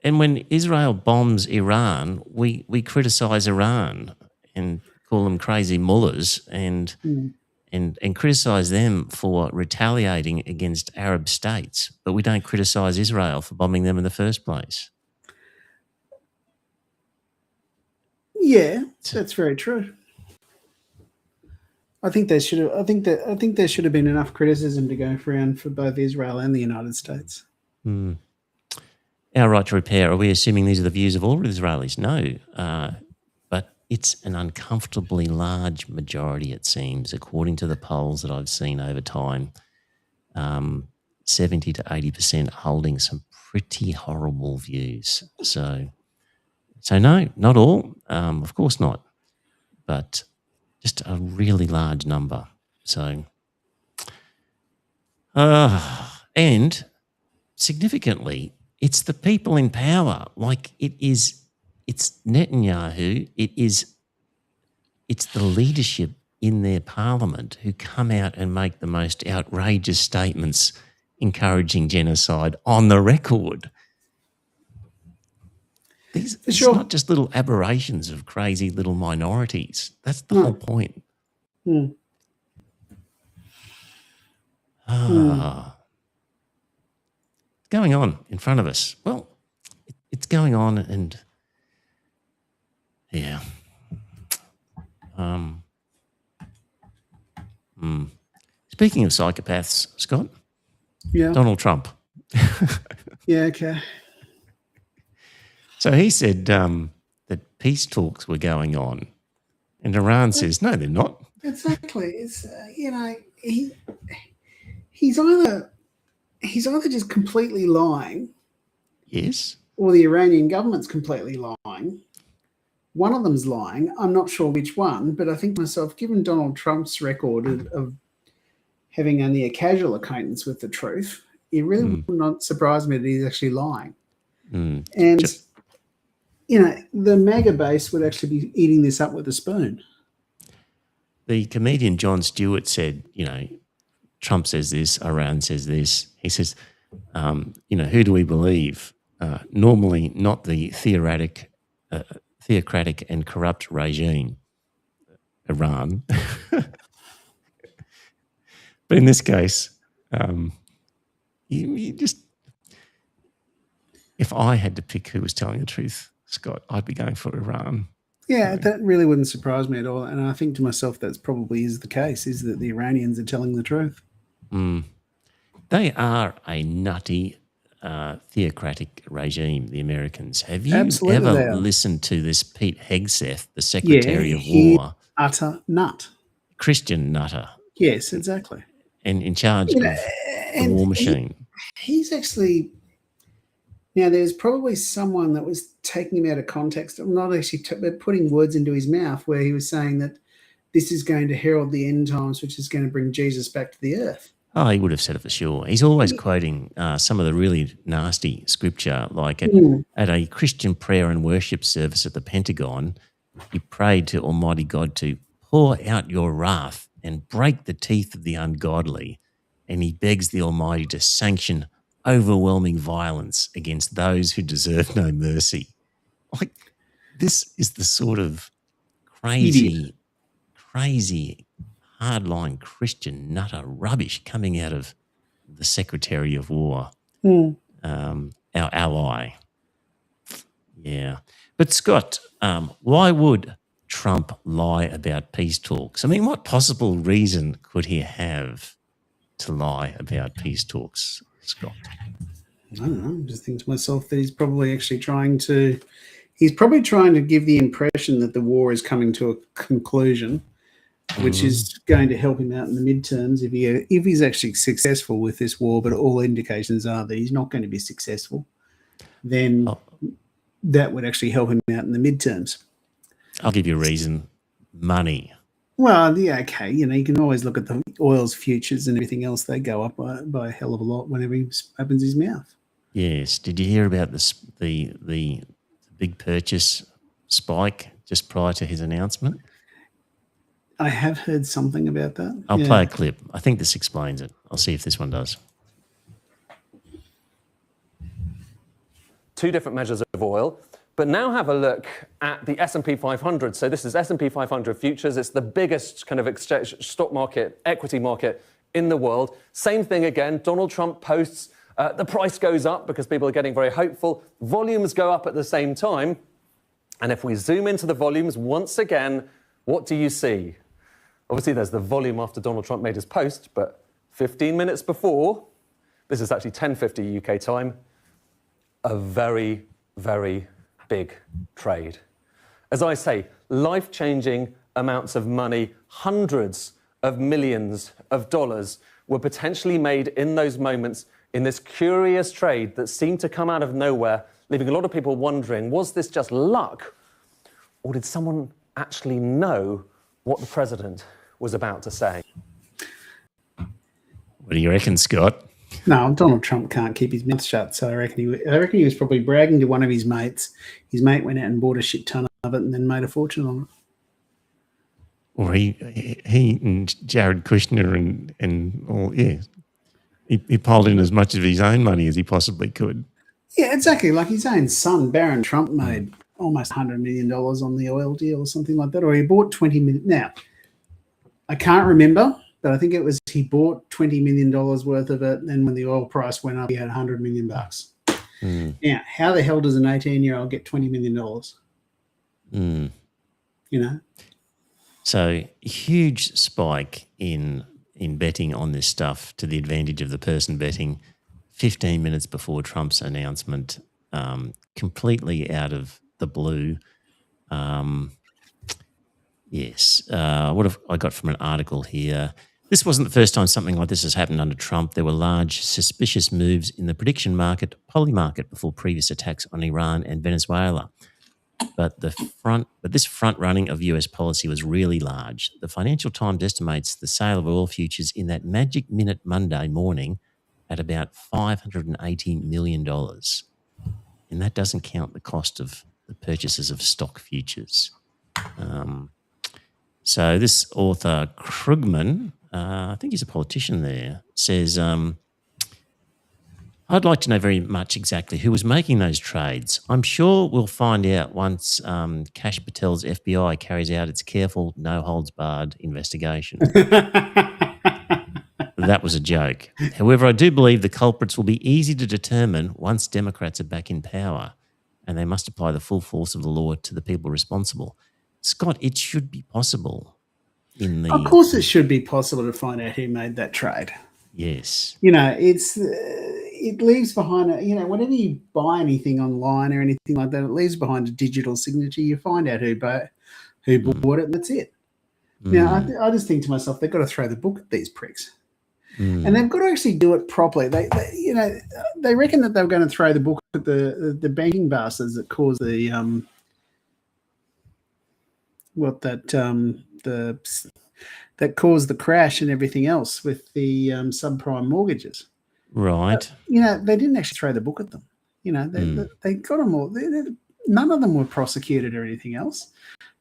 and when Israel bombs Iran, we criticise Iran and call them crazy mullahs and criticise them for retaliating against Arab states, but we don't criticise Israel for bombing them in the first place. Yeah, that's very true. I think there should have been enough criticism to go around for both Israel and the United States. our right to repair, are we assuming these are the views of all Israelis? No. But it's an uncomfortably large majority, it seems, according to the polls that I've seen over time. 70 to 80% holding some pretty horrible views. So no, not all, of course not, but just a really large number. So, and significantly, it's the people in power. Like it's Netanyahu. It's the leadership in their parliament who come out and make the most outrageous statements encouraging genocide on the record. It's not just little aberrations of crazy little minorities. That's the whole point. It's going on in front of us. Well, it's going on, and yeah. Speaking of psychopaths, Scott. Yeah. Donald Trump. Yeah, okay. So he said that peace talks were going on, and Iran says, no, they're not. Exactly. It's he's either just completely lying. Yes. Or the Iranian government's completely lying. One of them's lying. I'm not sure which one, but I think myself, given Donald Trump's record of having only a casual acquaintance with the truth, it really would not surprise me that he's actually lying. And, the MAGA base would actually be eating this up with a spoon. The comedian Jon Stewart said, Trump says this, Iran says this. He says, who do we believe? Normally not the theocratic and corrupt regime, Iran. But in this case, you just, if I had to pick who was telling the truth, Scott, I'd be going for Iran. Yeah, that really wouldn't surprise me at all. And I think to myself, that's probably is the case, is that the Iranians are telling the truth. They are a nutty theocratic regime, the Americans. Have you ever listened to this Pete Hegseth, the Secretary of War? Utter nut. Christian nutter. Yes, exactly. And in charge of the war machine. He's actually... Now, there's probably someone that was taking him out of context. I'm not actually but putting words into his mouth where he was saying that this is going to herald the end times, which is going to bring Jesus back to the earth. Oh, he would have said it for sure. He's always quoting some of the really nasty scripture, like at a Christian prayer and worship service at the Pentagon, he prayed to Almighty God to pour out your wrath and break the teeth of the ungodly, and he begs the Almighty to sanction overwhelming violence against those who deserve no mercy. Like, this is the sort of crazy, hardline Christian nutter rubbish coming out of the Secretary of War, our ally. Yeah. But, Scott, why would Trump lie about peace talks? I mean, what possible reason could he have to lie about peace talks, Scott? I don't know. I just think to myself that he's probably trying to give the impression that the war is coming to a conclusion, which is going to help him out in the midterms if he's actually successful with this war, but all indications are that he's not going to be successful, then that would actually help him out in the midterms. I'll give you a reason. Money. Well, yeah, okay. You can always look at the oil's futures and everything else. They go up by a hell of a lot whenever he opens his mouth. Yes. Did you hear about the big purchase spike just prior to his announcement? I have heard something about that. I'll play a clip. I think this explains it. I'll see if this one does. Two different measures of oil. But now have a look at the S&P 500. So this is S&P 500 futures. It's the biggest kind of exchange, stock market, equity market in the world. Same thing again. Donald Trump posts, the price goes up because people are getting very hopeful. Volumes go up at the same time. And if we zoom into the volumes once again, what do you see? Obviously, there's the volume after Donald Trump made his post, but 15 minutes before, this is actually 10:50 UK time, a very, very big trade. As I say, life-changing amounts of money, hundreds of millions of dollars were potentially made in those moments in this curious trade that seemed to come out of nowhere, leaving a lot of people wondering, was this just luck? Or did someone actually know what the president was about to say? What do you reckon, Scott? No, Donald Trump can't keep his mouth shut, so I reckon he was probably bragging to one of his mates. His mate went out and bought a shit ton of it and then made a fortune on it. Or he and Jared Kushner and all, yeah, he piled in as much of his own money as he possibly could. Yeah, exactly. Like his own son, Barron Trump, made almost $100 million on the oil deal or something like that, or he bought 20 million. Now, I can't remember, but I think it was he bought $20 million worth of it, and then when the oil price went up, he had $100 million. Now, how the hell does an 18-year-old get $20 million? You know? So huge spike in betting on this stuff to the advantage of the person betting 15 minutes before Trump's announcement, completely out of the blue. Yes. What have I got from an article here? This wasn't the first time something like this has happened under Trump. There were large suspicious moves in the prediction market, poly market, before previous attacks on Iran and Venezuela. But this front running of US policy was really large. The Financial Times estimates the sale of oil futures in that magic minute Monday morning at about $580 million. And that doesn't count the cost of the purchases of stock futures. So this author, Krugman, I think he's a politician there, says, I'd like to know very much exactly who was making those trades. I'm sure we'll find out once Kash Patel's FBI carries out its careful, no-holds-barred investigation. That was a joke. However, I do believe the culprits will be easy to determine once Democrats are back in power, and they must apply the full force of the law to the people responsible. Scott, it should be possible. Of course it should be possible to find out who made that trade. Yes. You know, it leaves behind, whenever you buy anything online or anything like that, it leaves behind a digital signature. You find out who bought it, and that's it. Now, I just think to myself, they've got to throw the book at these pricks. And they've got to actually do it properly. They reckon that they were going to throw the book at the banking bastards that caused the that caused the crash and everything else with the subprime mortgages. Right. They didn't actually throw the book at them. They got them all. None of them were prosecuted or anything else.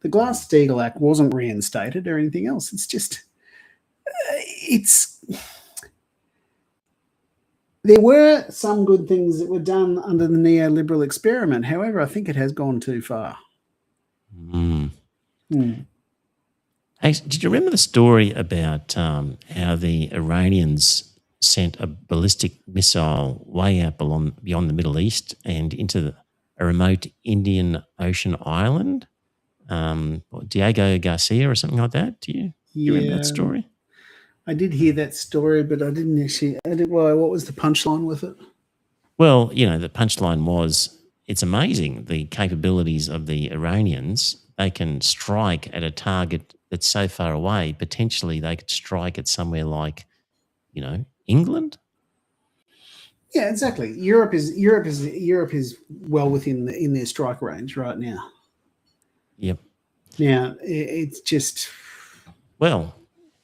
The Glass-Steagall Act wasn't reinstated or anything else. It's just, there were some good things that were done under the neoliberal experiment. However, I think it has gone too far. Hey, did you remember the story about how the Iranians sent a ballistic missile way out beyond the Middle East and into a remote Indian Ocean island? Diego Garcia or something like that? Do you remember that story? I did hear that story, but I didn't actually. What was the punchline with it? Well, the punchline was, it's amazing the capabilities of the Iranians. They can strike at a target that's so far away. Potentially, they could strike at somewhere like, England. Yeah, exactly. Europe is well within in their strike range right now. Yep. Now it's just. Well,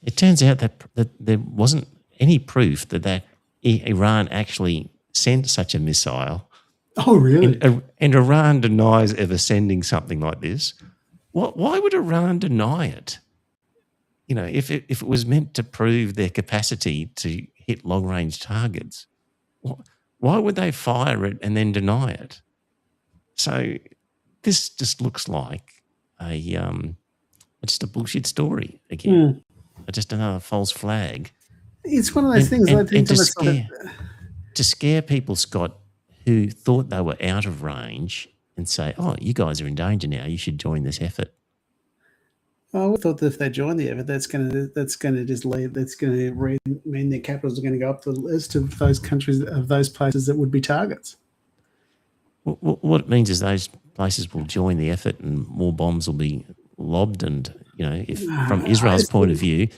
it turns out that there wasn't any proof that Iran actually sent such a missile. Oh, really? And Iran denies ever sending something like this. Why would Iran deny it? If it was meant to prove their capacity to hit long-range targets, why would they fire it and then deny it? So this just looks like just a bullshit story again. Just another false flag. It's one of those things. I think to scare people, Scott, who thought they were out of range, and say, "Oh, you guys are in danger now. You should join this effort." I would thought that if they join the effort, that's going to just lead. That's going to mean their capitals are going to go up the list of those countries, of those places that would be targets. What it means is those places will join the effort and more bombs will be lobbed. And, if from Israel's point of view,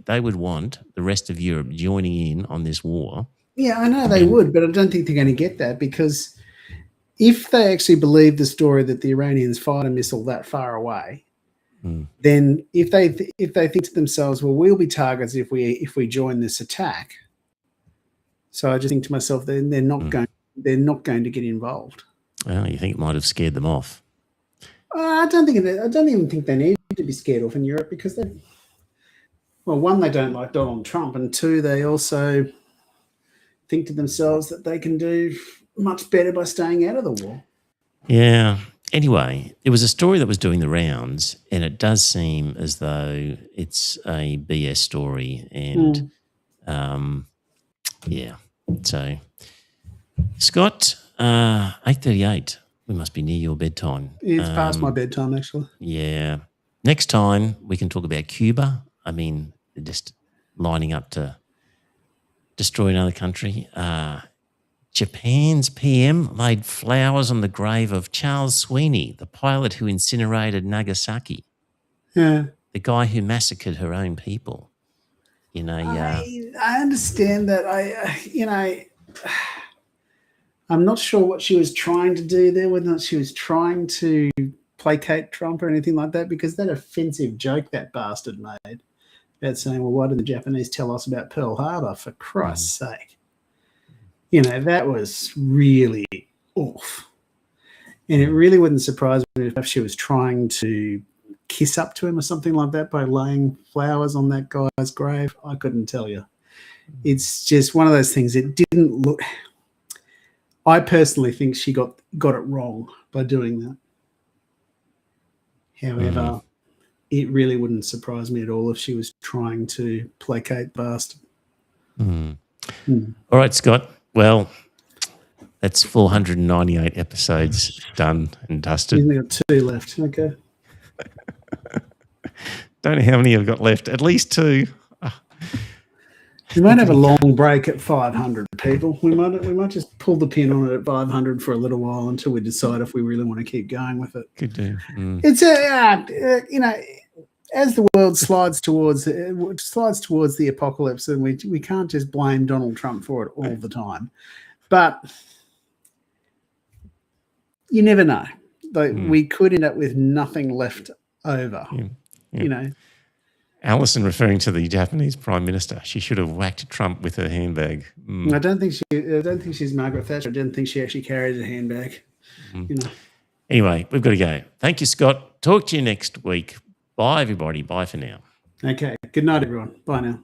they would want the rest of Europe joining in on this war. Yeah, I know they would, but I don't think they're going to get that, because if they actually believe the story that the Iranians fired a missile that far away, then if they think to themselves, well, we'll be targets if we join this attack. So I just think to myself, they're not going to get involved. Well, you think it might have scared them off? I don't even think they need to be scared off in Europe, because one, they don't like Donald Trump, and two, they also think to themselves that they can do much better by staying out of the war. Yeah. Anyway, it was a story that was doing the rounds, and it does seem as though it's a BS story. And yeah. So, Scott, 8:38. We must be near your bedtime. It's past my bedtime, actually. Yeah. Next time we can talk about Cuba. I mean, they're just lining up to destroy another country. Japan's PM laid flowers on the grave of Charles Sweeney, the pilot who incinerated Nagasaki. Yeah. The guy who massacred her own people. I understand that. I'm not sure what she was trying to do there, whether or not she was trying to placate Trump or anything like that, because that offensive joke that bastard made about saying, well, why did the Japanese tell us about Pearl Harbor, for Christ's sake? That was really off. And it really wouldn't surprise me if she was trying to kiss up to him or something like that by laying flowers on that guy's grave. I couldn't tell you. It's just one of those things. It didn't look... I personally think she got it wrong by doing that. However, it really wouldn't surprise me at all if she was trying to placate the bastard. All right, Scott. Well, that's 498 episodes done and dusted. You've only got 2 left. Okay. Don't know how many I've got left. At least 2. We might have a long break at 500 people. We might just pull the pin on it at 500 for a little while until we decide if we really want to keep going with it. Could do. It's as the world slides towards the apocalypse, and we can't just blame Donald Trump for it all the time. But you never know. We could end up with nothing left over. Yeah. Alison referring to the Japanese Prime Minister. She should have whacked Trump with her handbag. I don't think she's Margaret Thatcher. I didn't think she actually carried a handbag. Anyway, we've got to go. Thank you, Scott. Talk to you next week. Bye, everybody. Bye for now. Okay. Good night, everyone. Bye now.